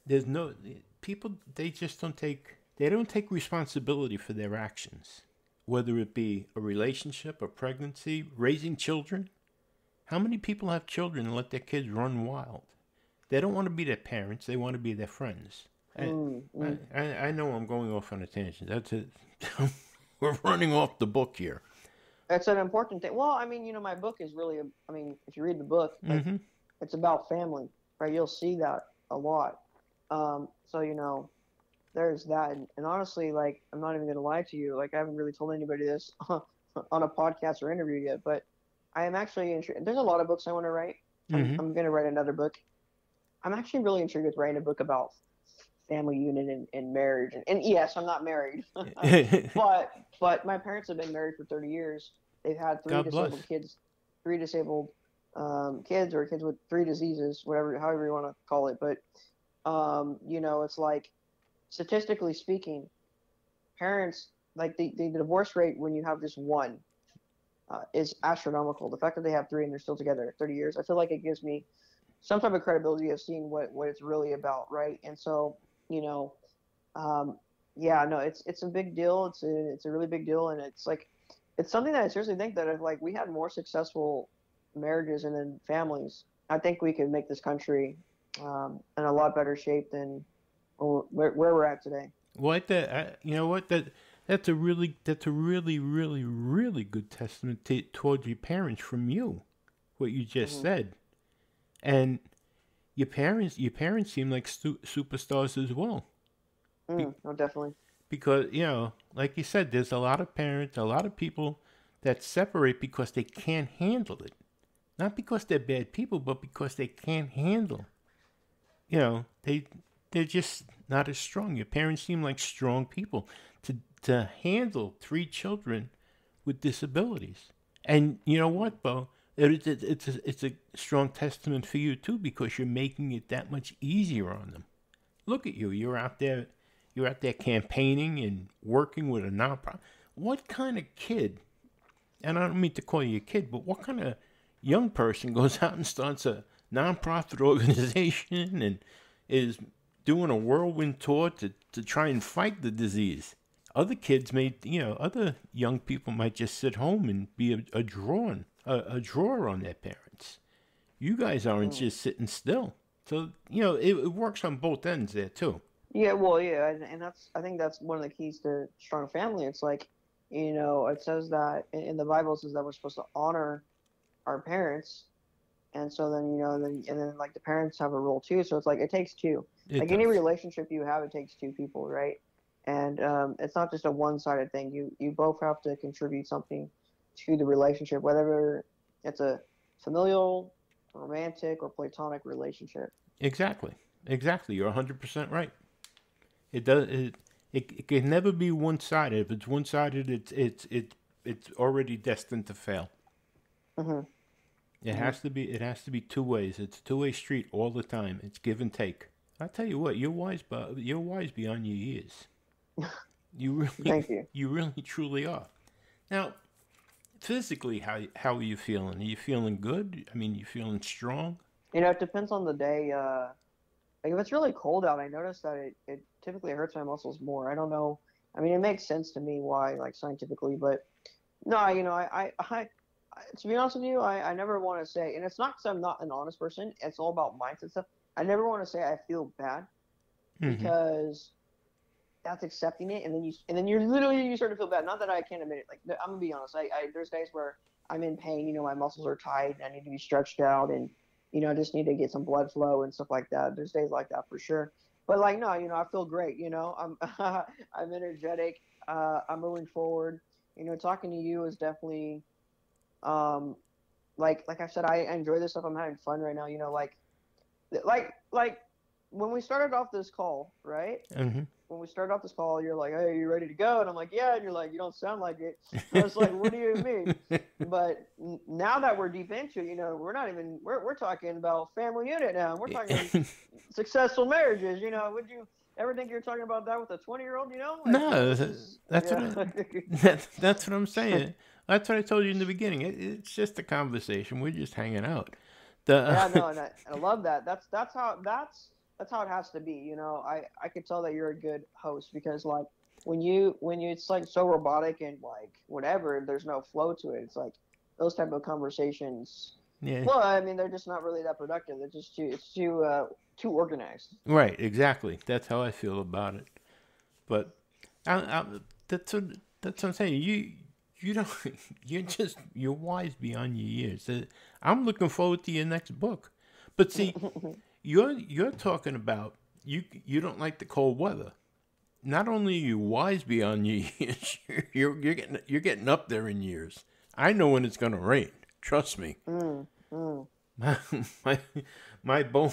There's no people. They just don't take responsibility for their actions, whether it be a relationship, a pregnancy, raising children. How many people have children and let their kids run wild? They don't want to be their parents. They want to be their friends. I know I'm going off on a tangent. That's it. We're running off the book here. It's an important thing. Well, I mean, you know, my book is really, I mean, if you read the book, like, it's about family, right? You'll see that a lot. So, you know, there's that. And honestly, like, I'm not even going to lie to you. Like, I haven't really told anybody this on a podcast or interview yet, but I am actually interested. There's a lot of books I want to write. I'm going to write another book. I'm actually really intrigued with writing a book about family unit and marriage. And yes, I'm not married, but my parents have been married for 30 years. They've had three disabled kids or kids with 3 diseases, however you want to call it. But, you know, it's like, statistically speaking, parents, like the divorce rate when you have just one is astronomical. The fact that they have 3 and they're still together 30 years, I feel like it gives me some type of credibility of seeing what it's really about, right? And so, you know, yeah, no, it's a big deal. It's a really big deal, and it's like, it's something that I seriously think that if like we had more successful marriages and then families, I think we could make this country in a lot better shape than where we're at today. What you know what that's a really really good testament towards your parents from you, what you just said. And your parents seem like superstars as well. Oh, definitely. Because, you know, like you said, there's a lot of parents, a lot of people that separate because they can't handle it. Not because they're bad people, but because they can't handle. You know, they're just not as strong. Your parents seem like strong people to handle 3 children with disabilities. And you know what, Bo? It's a strong testament for you too, because you're making it that much easier on them. Look at you. You're out there campaigning and working with a nonprofit. What kind of kid, and I don't mean to call you a kid, but what kind of young person goes out and starts a nonprofit organization and is doing a whirlwind tour to try and fight the disease? Other kids other young people might just sit home and be a drawer on their parents. You guys aren't just sitting still. So, you know, it works on both ends there too. Yeah, well, yeah, and I think that's one of the keys to strong family. It's like, you know, it says that in the Bible, it says that we're supposed to honor our parents, and so then, you know, and then like the parents have a role too. So it's like it takes 2. Like any relationship you have, it takes 2 people, right? And it's not just a one-sided thing. You both have to contribute something to the relationship, whether it's a familial, romantic, or platonic relationship. Exactly. You're 100% right. It can never be one-sided. If it's one-sided, it's already destined to fail. It has to be 2 ways. It's a 2-way street all the time. It's give and take. I tell you what, you're wise beyond your years. You really, Thank you. You really truly are. Now, physically, how are you feeling? Are you feeling good? I mean, you feeling strong? You know, it depends on the day. Like if it's really cold out, I notice that it typically hurts my muscles more. I don't know. I mean, it makes sense to me why, like scientifically, but no, you know, I to be honest with you, I never want to say, and it's not because I'm not an honest person. It's all about mindset stuff. I never want to say I feel bad because that's accepting it, and then you start to feel bad. Not that I can't admit it. Like I'm gonna be honest. There's days where I'm in pain. You know, my muscles are tight. And I need to be stretched out, and you know, I just need to get some blood flow and stuff like that. There's days like that for sure. But like no, you know, I feel great. You know, I'm energetic. I'm moving forward. You know, talking to you is definitely, like I said, I enjoy this stuff. I'm having fun right now. You know, like when we started off this call, right? When we started off this call, you're like, "Hey, are you ready to go?" And I'm like, "Yeah." And you're like, "You don't sound like it." I was like, "What do you mean?" But now that we're deep into it, you know, we're talking about family unit now. We're talking successful marriages. You know, would you ever think you're talking about that with a 20-year-old? You know? Like, No, that's what I'm saying. That's what I told you in the beginning. It's just a conversation. We're just hanging out. Yeah, no, and I love that. That's how it has to be. You know, I could tell that you're a good host because like when you it's like so robotic and like whatever, there's no flow to it. It's like those type of conversations Yeah. Well, I mean, they're just not really that productive. They're just too organized. Right, exactly. That's how I feel about it. But I, that's what I'm saying. You don't you're wise beyond your years. I'm looking forward to your next book. But see, you're talking about you don't like the cold weather. Not only are you wise beyond your years, you're getting up there in years. I know when it's gonna rain. Trust me. Mm, mm. my my bone,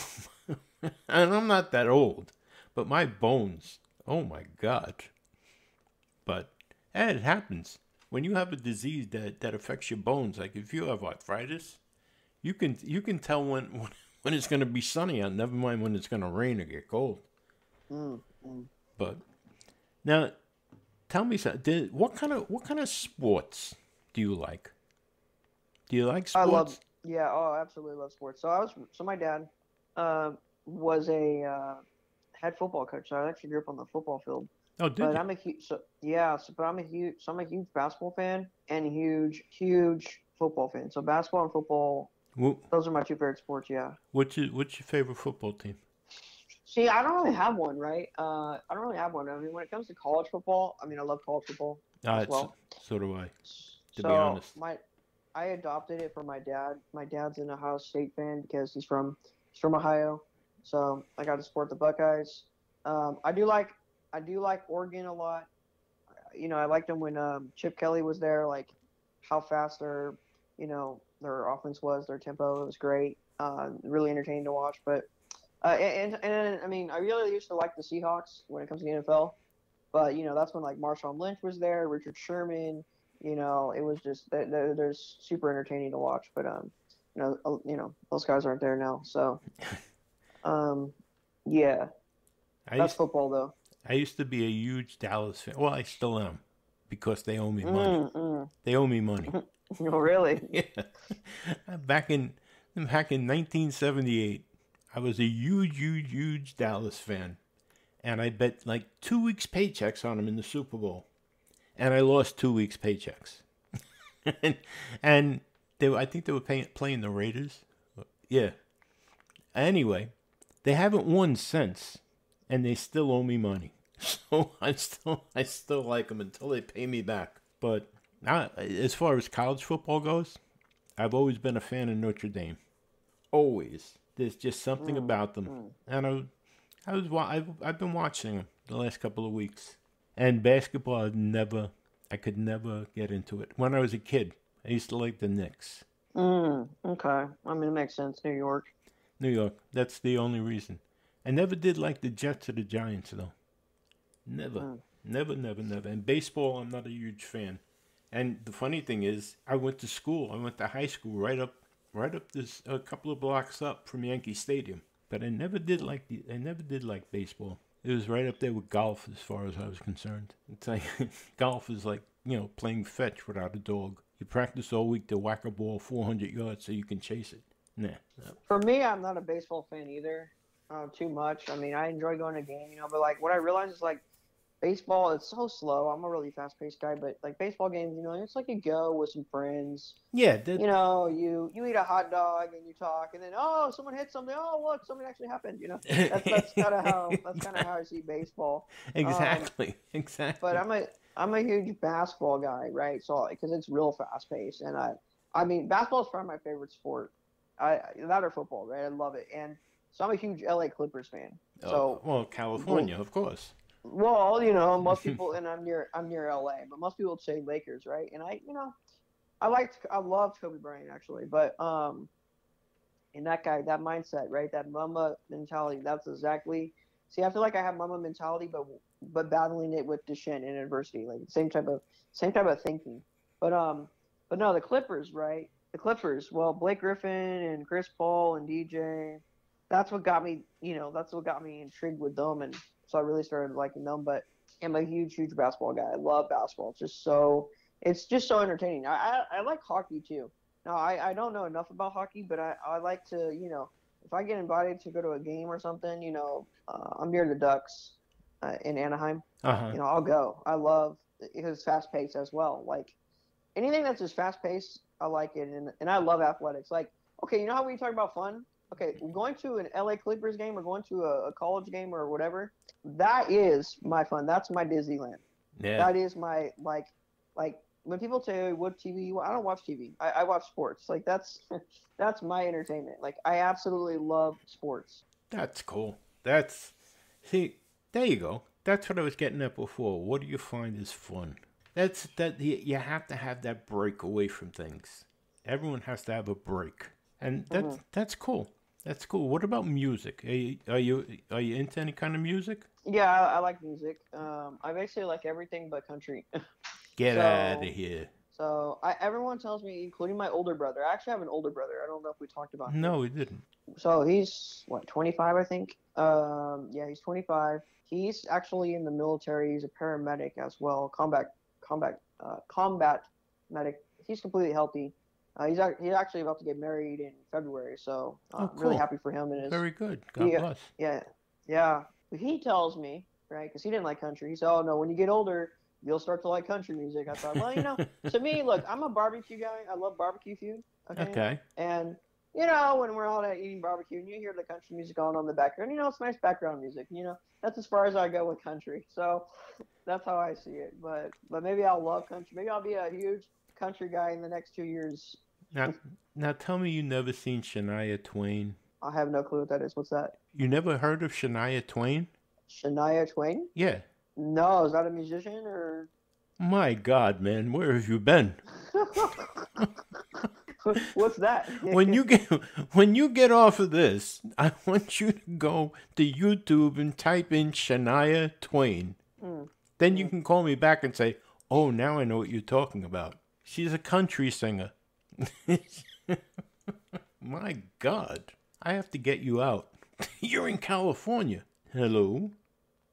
and I'm not that old, but my bones. Oh my God! But it happens when you have a disease that affects your bones. Like if you have arthritis, you can tell when it's going to be sunny out. Never mind when it's going to rain or get cold. Mm, mm. But now, tell me something. What kind of sports do you like? Do you like I sports? yeah, oh, I absolutely love sports. So my dad, was a head football coach. So I actually grew up on the football field. Oh, did But you? I'm a huge, so yeah, so, but I'm a huge basketball fan and a huge football fan. So basketball and football, Wh- those are my two favorite sports. Yeah. what's your favorite football team? See, I don't really have one, right? I don't really have one. I mean, when it comes to college football, I mean, I love college football as It's, well. so do I. To be So honest. I adopted it from my dad. My dad's an Ohio State fan because he's from Ohio. So I got to support the Buckeyes. I do like Oregon a lot. I liked them when Chip Kelly was there. Like how fast their offense was, their tempo was great. Really entertaining to watch. But and I mean, I really used to like the Seahawks when it comes to the NFL. But that's when like Marshawn Lynch was there, Richard Sherman. It was just they're super entertaining to watch. But those guys aren't there now. So um, yeah, I that's used football though. I used to be a huge Dallas fan. Well, I still am because they owe me money. Mm, mm. They owe me money. Oh, really? Yeah. Back in 1978, I was a huge Dallas fan, and I bet like 2 weeks paychecks on them in the Super Bowl, and I lost 2 weeks paychecks. and I think they were playing the Raiders. Yeah. Anyway, they haven't won since, and they still owe me money. So I still like them until they pay me back. But as far as college football goes, I've always been a fan of Notre Dame. Always. There's just something about them, and I've been watching them the last couple of weeks. And basketball, I could never get into it. When I was a kid, I used to like the Knicks. Okay. I mean, it makes sense. New York. New York. That's the only reason. I never did like the Jets or the Giants, though. Never. Mm. Never. And baseball, I'm not a huge fan. And the funny thing is, I went to high school right up this a couple of blocks up from Yankee Stadium. But I never did like baseball. It was right up there with golf as far as I was concerned. It's like golf is like, playing fetch without a dog. You practice all week to whack a ball 400 yards so you can chase it. Nah. No. For me, I'm not a baseball fan either. Too much. I mean, I enjoy going to a game, but like what I realize is like baseball, it's so slow. I'm a really fast-paced guy, but like baseball games, it's like you go with some friends. Yeah, You eat a hot dog and you talk, and then someone hit something. Oh, look, something actually happened. That's kind of how I see baseball. Exactly. But I'm a huge basketball guy, right? So because it's real fast-paced, and I mean basketball is probably my favorite sport. That or football, right? I love it, and so I'm a huge LA Clippers fan. So well, California, of course. well, most people, and I'm near LA, but most people would say Lakers, right? And I loved Kobe Bryant actually, but and that guy, that mindset, right? That Mamba mentality. That's exactly. See, I feel like I have Mamba mentality, but battling it with Duchenne in adversity, like same type of thinking. But no, the Clippers, right? The Clippers. Well, Blake Griffin and Chris Paul and DJ. That's what got me. That's what got me intrigued with them, and so I really started liking them. But I'm a huge basketball guy. I love basketball. It's just so entertaining. I like hockey too. Now I don't know enough about hockey, but I like to if I get invited to go to a game or something, I'm near the Ducks in Anaheim. Uh-huh. I'll go. I love because it's fast paced as well. Like anything that's just fast paced, I like it, and I love athletics. Like Okay, you know how we talk about fun? Okay, going to an LA Clippers game or going to a college game or whatever, that is my fun. That's my Disneyland. Yeah. That is my like when people say what TV, well, I don't watch TV. I watch sports. Like that's that's my entertainment. Like I absolutely love sports. That's cool. That's see, there you go. That's what I was getting at before. What do you find is fun? You have to have that break away from things. Everyone has to have a break, and that's cool. That's cool. What about music? Are you into any kind of music? Yeah, I like music. I basically like everything but country. Get out of So here. everyone tells me, including my older brother. I actually have an older brother. I don't know if we talked about him. No, we didn't. So he's what, 25, I think. Yeah, he's 25. He's actually in the military. He's a paramedic as well, combat medic. He's completely healthy. He's actually about to get married in February, so Oh, I'm really cool. happy for him and his. Very good. God He, bless. yeah, yeah. He tells me, right, because he didn't like country. He said, "Oh no, when you get older, you'll start to like country music." I thought, well, to me, look, I'm a barbecue guy. I love barbecue food. Okay. Okay. And when we're all out eating barbecue and you hear the country music on the background, it's nice background music. That's as far as I go with country. So that's how I see it. But maybe I'll love country. Maybe I'll be a huge country guy in the next 2 years. Now, now tell me you never seen Shania Twain. I have no clue what that is. What's that? You never heard of Shania Twain? Shania Twain? Yeah. No, is that a musician or? My God, man, where have you been? What's that? when you get off of this, I want you to go to YouTube and type in Shania Twain. Then you can call me back and say, "Oh, now I know what you're talking about. She's a country singer." My God, I have to get you out. You're in California. Hello.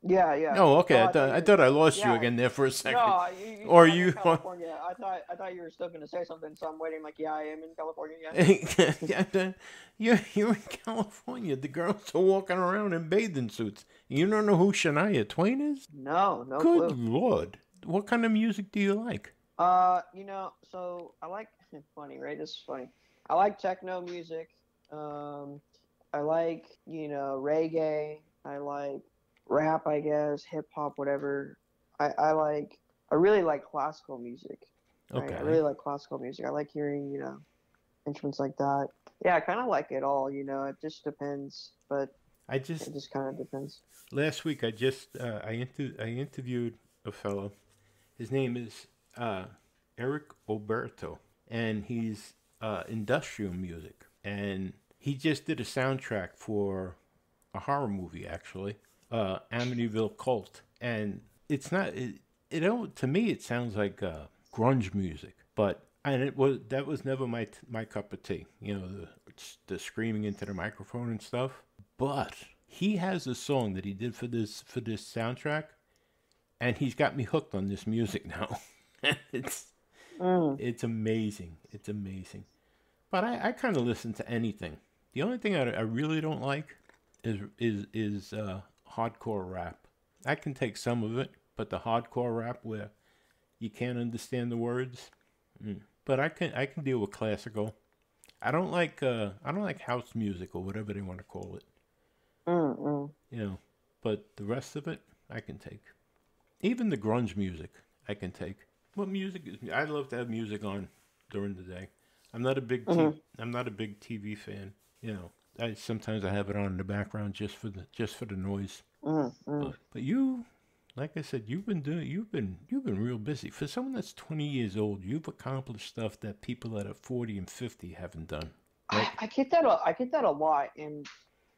Yeah. Oh, okay. Oh, I thought I lost you yeah. again there for a second. No, Or said you- in California. I thought you were still gonna say something, so I'm waiting. Like, yeah, I am in California. Yeah. You're in California. The girls are walking around in bathing suits. You don't know who Shania Twain is? No Good clue. Lord. What kind of music do you like? So I like. Funny, right? This is funny. I like techno music. I like reggae. I like rap, I guess, hip hop, whatever. I really like classical music. Right? Okay. I really like classical music. I like hearing, instruments like that. Yeah, I kind of like it all, it just depends, but it just kind of depends. Last week I interviewed a fellow. His name is Eric Oberto, and he's industrial music, and he just did a soundtrack for a horror movie, actually, Amityville Cult, and it's not to me it sounds like grunge music, but that was never my cup of tea, the screaming into the microphone and stuff. But he has a song that he did for this soundtrack, and he's got me hooked on this music now. It's amazing. It's amazing. But I kind of listen to anything. The only thing I really don't like is hardcore rap. I can take some of it, but the hardcore rap where you can't understand the words. But I can deal with classical. I don't like house music or whatever they want to call it. But the rest of it I can take. Even the grunge music I can take. What music is? I love to have music on during the day. I'm not a big TV fan. Sometimes I have it on in the background just for the noise. But you, like I said, you've been real busy. For someone that's 20 years old, you've accomplished stuff that people that are 40 and 50 haven't done. Right? I get that a lot, and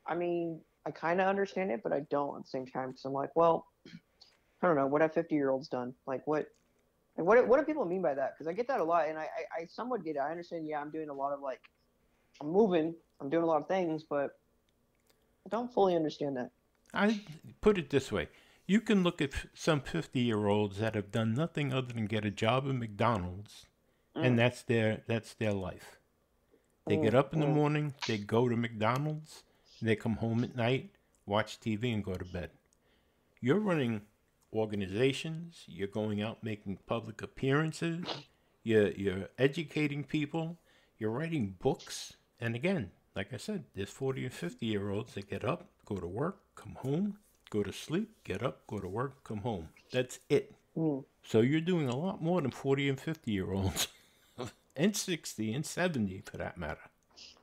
I mean, I kind of understand it, but I don't at the same time, because I'm like, well, I don't know, what have 50-year-olds done? Like, what do people mean by that? Because I get that a lot, and I somewhat get it. I understand, yeah, I'm doing a lot of, I'm moving, I'm doing a lot of things, but I don't fully understand that. I put it this way. You can look at some 50-year-olds that have done nothing other than get a job at McDonald's, and that's their life. They get up in the morning, they go to McDonald's, they come home at night, watch TV, and go to bed. You're running organizations, you're going out making public appearances, you're educating people, you're writing books, And again, like I said, there's 40 and 50-year-olds that get up, go to work, come home, go to sleep, get up, go to work, come home. That's it. So you're doing a lot more than 40 and 50-year-olds. And 60 and 70 for that matter.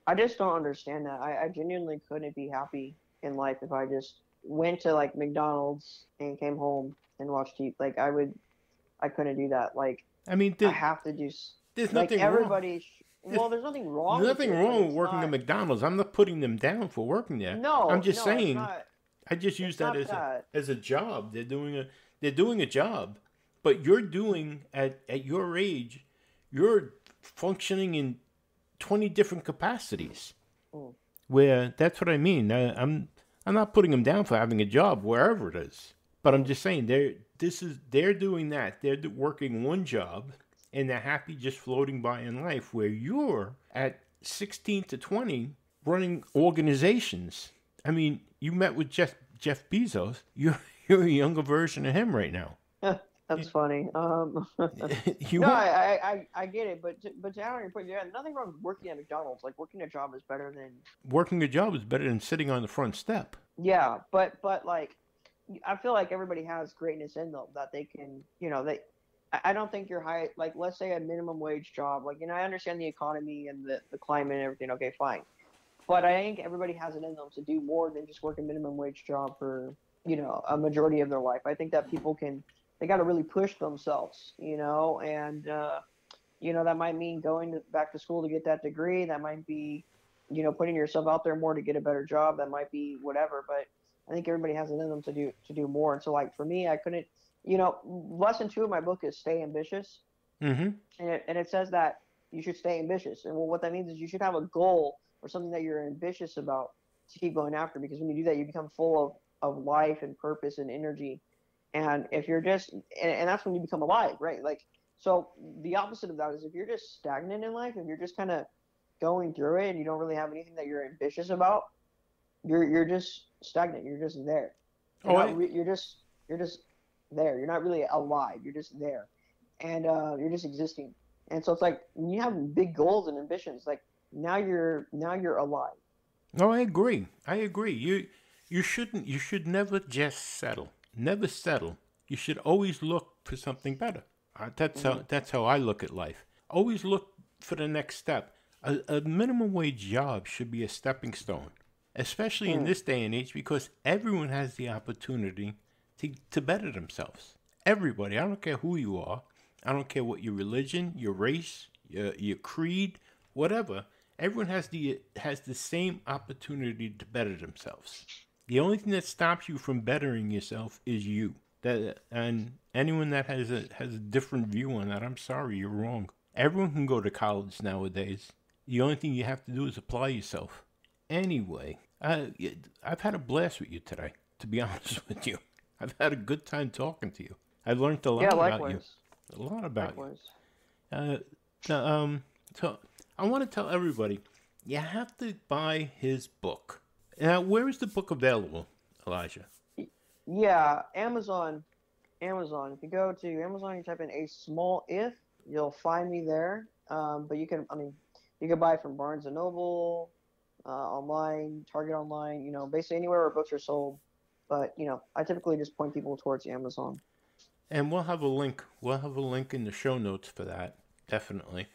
I just don't understand that. I genuinely couldn't be happy in life if I just went to like McDonald's and came home and watched TV. Like I couldn't do that. Like I mean, I have to do. there's Like nothing everybody. wrong. Well, there's nothing wrong. Nothing with it, wrong but with working not, at McDonald's. I'm not putting them down for working there. No, I'm just no, saying. It's not, I just use that that as a job. They're doing a job, but you're doing at your age, you're functioning in 20 different capacities. Where that's what I mean. I'm not putting them down for having a job wherever it is, but I'm just saying they're doing that. They're working one job and they're happy just floating by in life. Where you're at 16 to 20 running organizations. I mean, you met with Jeff Bezos. You're a younger version of him right now. That's funny. No, I get it, but to add on your point, yeah, nothing wrong with working at McDonald's. Like working a job is better than working a job is better than sitting on the front step. Yeah, but like, I feel like everybody has greatness in them that they can, I don't think you're high. Like, let's say a minimum wage job. Like, I understand the economy and the climate and everything. Okay, fine, but I think everybody has it in them to do more than just work a minimum wage job for a majority of their life. I think that people can. They got to really push themselves, and, that might mean going back to school to get that degree. That might be, putting yourself out there more to get a better job. That might be whatever, but I think everybody has it in them to do more. And so like for me, I couldn't, lesson 2 of my book is stay ambitious. Mm-hmm. And it says that you should stay ambitious. And what that means is you should have a goal or something that you're ambitious about to keep going after, because when you do that, you become full of life and purpose and energy. And if you're just, and that's when you become alive, right? Like, so the opposite of that is if you're just stagnant in life, if you're just kind of going through it and you don't really have anything that you're ambitious about, you're just stagnant. You're just there. You're just there. You're not really alive. You're just there, and you're just existing. And so it's like when you have big goals and ambitions, like now you're alive. No, I agree. You should never just settle. Never settle. You should always look for something better. That's how I look at life. Always look for the next step. A minimum wage job should be a stepping stone, especially in this day and age, because everyone has the opportunity to better themselves. Everybody. I don't care who you are. I don't care what your religion, your race, your creed, whatever. Everyone has the same opportunity to better themselves. The only thing that stops you from bettering yourself is you. And anyone that has a different view on that, I'm sorry, you're wrong. Everyone can go to college nowadays. The only thing you have to do is apply yourself. Anyway, I've had a blast with you today, to be honest with you. I've had a good time talking to you. I've learned a lot about you. A lot about you. So I want to tell everybody, you have to buy his book. Now, where is the book available, Elijah? Yeah, Amazon. If you go to Amazon, you type in A Small If, you'll find me there. But you can buy it from Barnes & Noble, online, Target online, basically anywhere where books are sold. But, I typically just point people towards Amazon. And we'll have a link. We'll have a link in the show notes for that, definitely.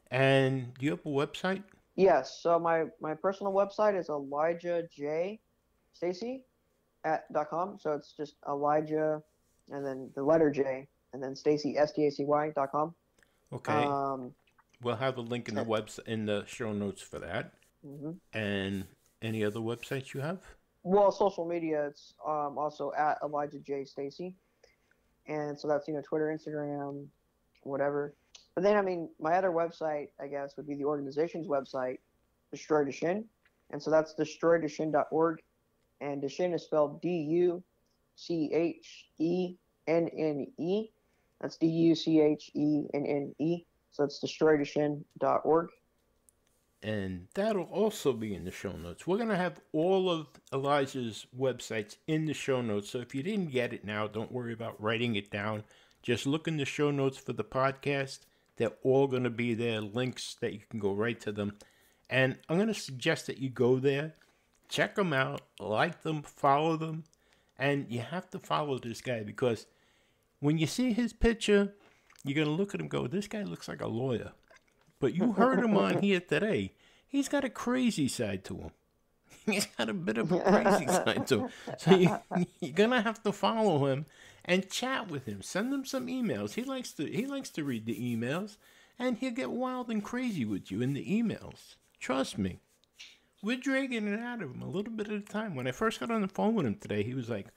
And do you have a website? Yes. So my personal website is ElijahJStacey.com. So it's just Elijah and then the letter J and then Stacey, STACY.com. Okay. We'll have a link in the website in the show notes for that. Mm-hmm. And any other websites you have? Well, social media, it's also at Elijah J. Stacey. And so that's, Twitter, Instagram, whatever. But then, my other website, I guess, would be the organization's website, Destroy Duchenne. And so that's destroyduchenne.org. And Duchenne is spelled DUCHENNE. That's DUCHENNE. So it's destroyduchenne.org. And that'll also be in the show notes. We're going to have all of Elijah's websites in the show notes. So if you didn't get it now, don't worry about writing it down. Just look in the show notes for the podcast. They're all going to be there, links that you can go right to them. And I'm going to suggest that you go there, check them out, like them, follow them. And you have to follow this guy because when you see his picture, you're going to look at him and go, this guy looks like a lawyer. But you heard him on here today. He's got a crazy side to him. He's got a bit of a crazy side to him. So you're going to have to follow him and chat with him. Send him some emails. He likes to read the emails. And he'll get wild and crazy with you in the emails. Trust me. We're dragging it out of him a little bit at a time. When I first got on the phone with him today, he was like,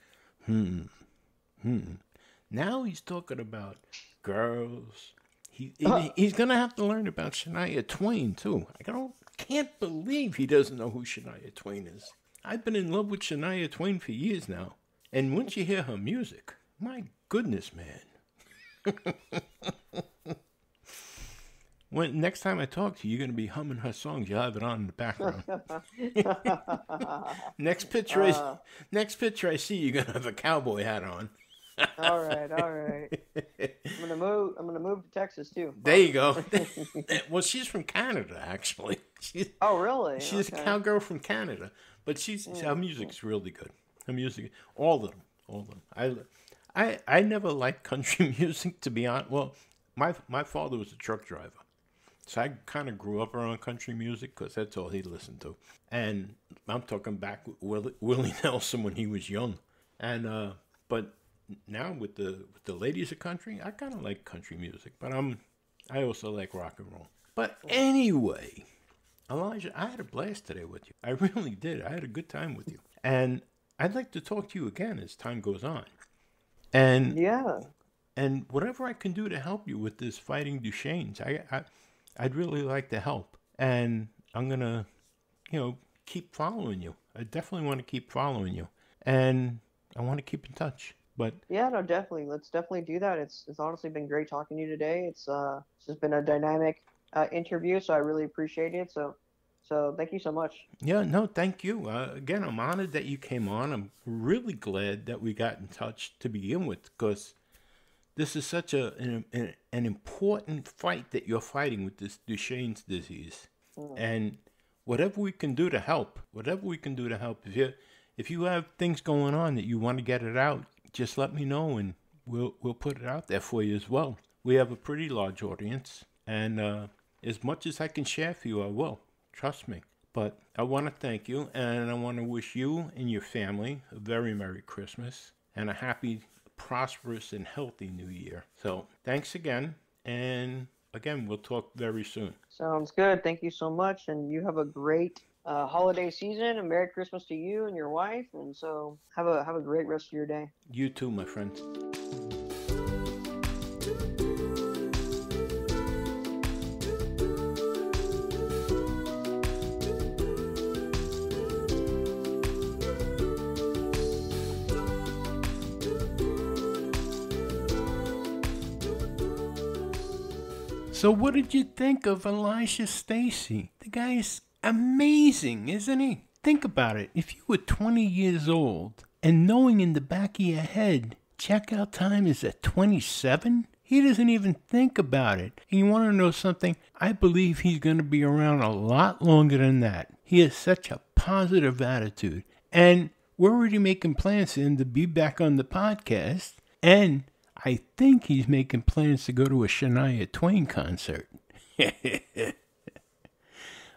Now he's talking about girls. He's going to have to learn about Shania Twain, too. Can't believe he doesn't know who Shania Twain is. I've been in love with Shania Twain for years now. And once you hear her music, my goodness, man. Next time I talk to you, you're going to be humming her songs. You'll have it on in the background. Next picture I see, you're going to have a cowboy hat on. All right. I'm gonna move to Texas too. There you go. Well, she's from Canada, actually. Oh, really? She's a cowgirl from Canada, but her music's really good. Her music, all of them. I never liked country music, to be honest. Well, my father was a truck driver, so I kind of grew up around country music because that's all he listened to. And I'm talking back with Willie Nelson when he was young, and but. Now with the ladies of country, I kind of like country music, but I also like rock and roll. But anyway, Elijah, I had a blast today with you. I really did. I had a good time with you, and I'd like to talk to you again as time goes on. And yeah, and whatever I can do to help you with this fighting Duchenne's, I'd really like to help. And I'm gonna, keep following you. I definitely want to keep following you, and I want to keep in touch. But yeah, no, definitely. Let's definitely do that. It's honestly been great talking to you today. It's just been a dynamic interview, so I really appreciate it. So thank you so much. Yeah, no, thank you. Again, I'm honored that you came on. I'm really glad that we got in touch to begin with, because this is such an important fight that you're fighting with this Duchenne's disease. And whatever we can do to help, if you have things going on that you want to get it out, just let me know, and we'll put it out there for you as well. We have a pretty large audience, and as much as I can share for you, I will. Trust me. But I want to thank you, and I want to wish you and your family a very Merry Christmas and a happy, prosperous, and healthy New Year. So thanks again, and again, we'll talk very soon. Sounds good. Thank you so much, and you have a great holiday season, and Merry Christmas to you and your wife, and so have a great rest of your day. You too, my friend. So what did you think of Elijah Stacey? The guy's amazing, isn't he? Think about it. If you were 20 years old and knowing in the back of your head checkout time is at 27, he doesn't even think about it. And you want to know something? I believe he's going to be around a lot longer than that. He has such a positive attitude. And we're already making plans for him to be back on the podcast. And I think he's making plans to go to a Shania Twain concert.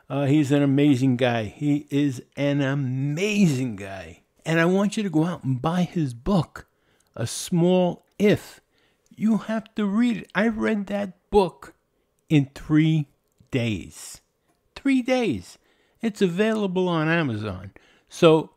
He's an amazing guy. He is an amazing guy. And I want you to go out and buy his book, A Small If. You have to read it. I read that book in 3 days. 3 days. It's available on Amazon. So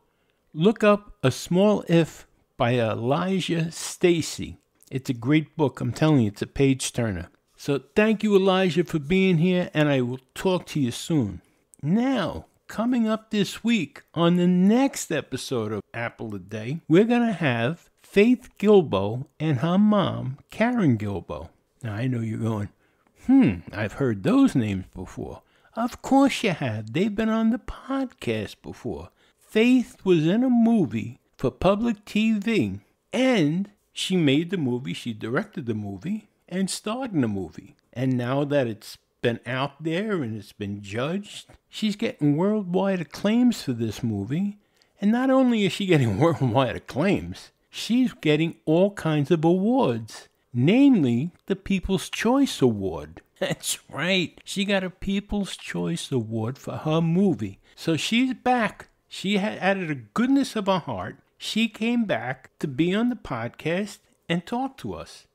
look up A Small If by Elijah Stacey. It's a great book. I'm telling you, it's a page turner. So thank you, Elijah, for being here, and I will talk to you soon. Now, coming up this week on the next episode of Apple a Day, we're going to have Faith Gilbo and her mom, Karen Gilbo. Now, I know you're going, I've heard those names before. Of course you have. They've been on the podcast before. Faith was in a movie for public TV, and she made the movie, she directed the movie, and starred in the movie. And now that it's been out there and it's been judged. She's getting worldwide acclaims for this movie. And not only is she getting worldwide acclaims, she's getting all kinds of awards. Namely, the People's Choice Award. That's right. She got a People's Choice Award for her movie. So she's back. She had, out of the goodness of her heart, she came back to be on the podcast and talk to us.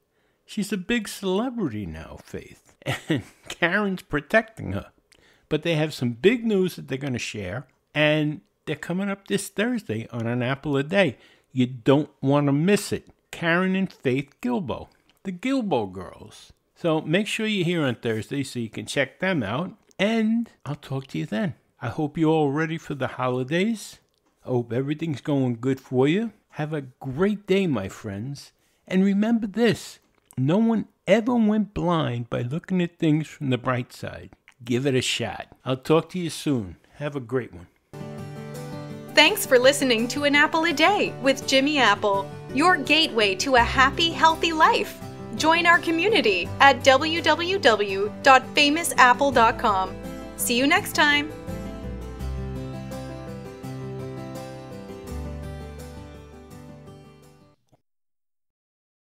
She's a big celebrity now, Faith. And Karen's protecting her. But they have some big news that they're going to share. And they're coming up this Thursday on An Apple a Day. You don't want to miss it. Karen and Faith Gilbo. The Gilbo Girls. So make sure you're here on Thursday so you can check them out. And I'll talk to you then. I hope you're all ready for the holidays. I hope everything's going good for you. Have a great day, my friends. And remember this. No one ever went blind by looking at things from the bright side. Give it a shot. I'll talk to you soon. Have a great one. Thanks for listening to An Apple a Day with Jimmy Apple, your gateway to a happy, healthy life. Join our community at www.famousapple.com. See you next time.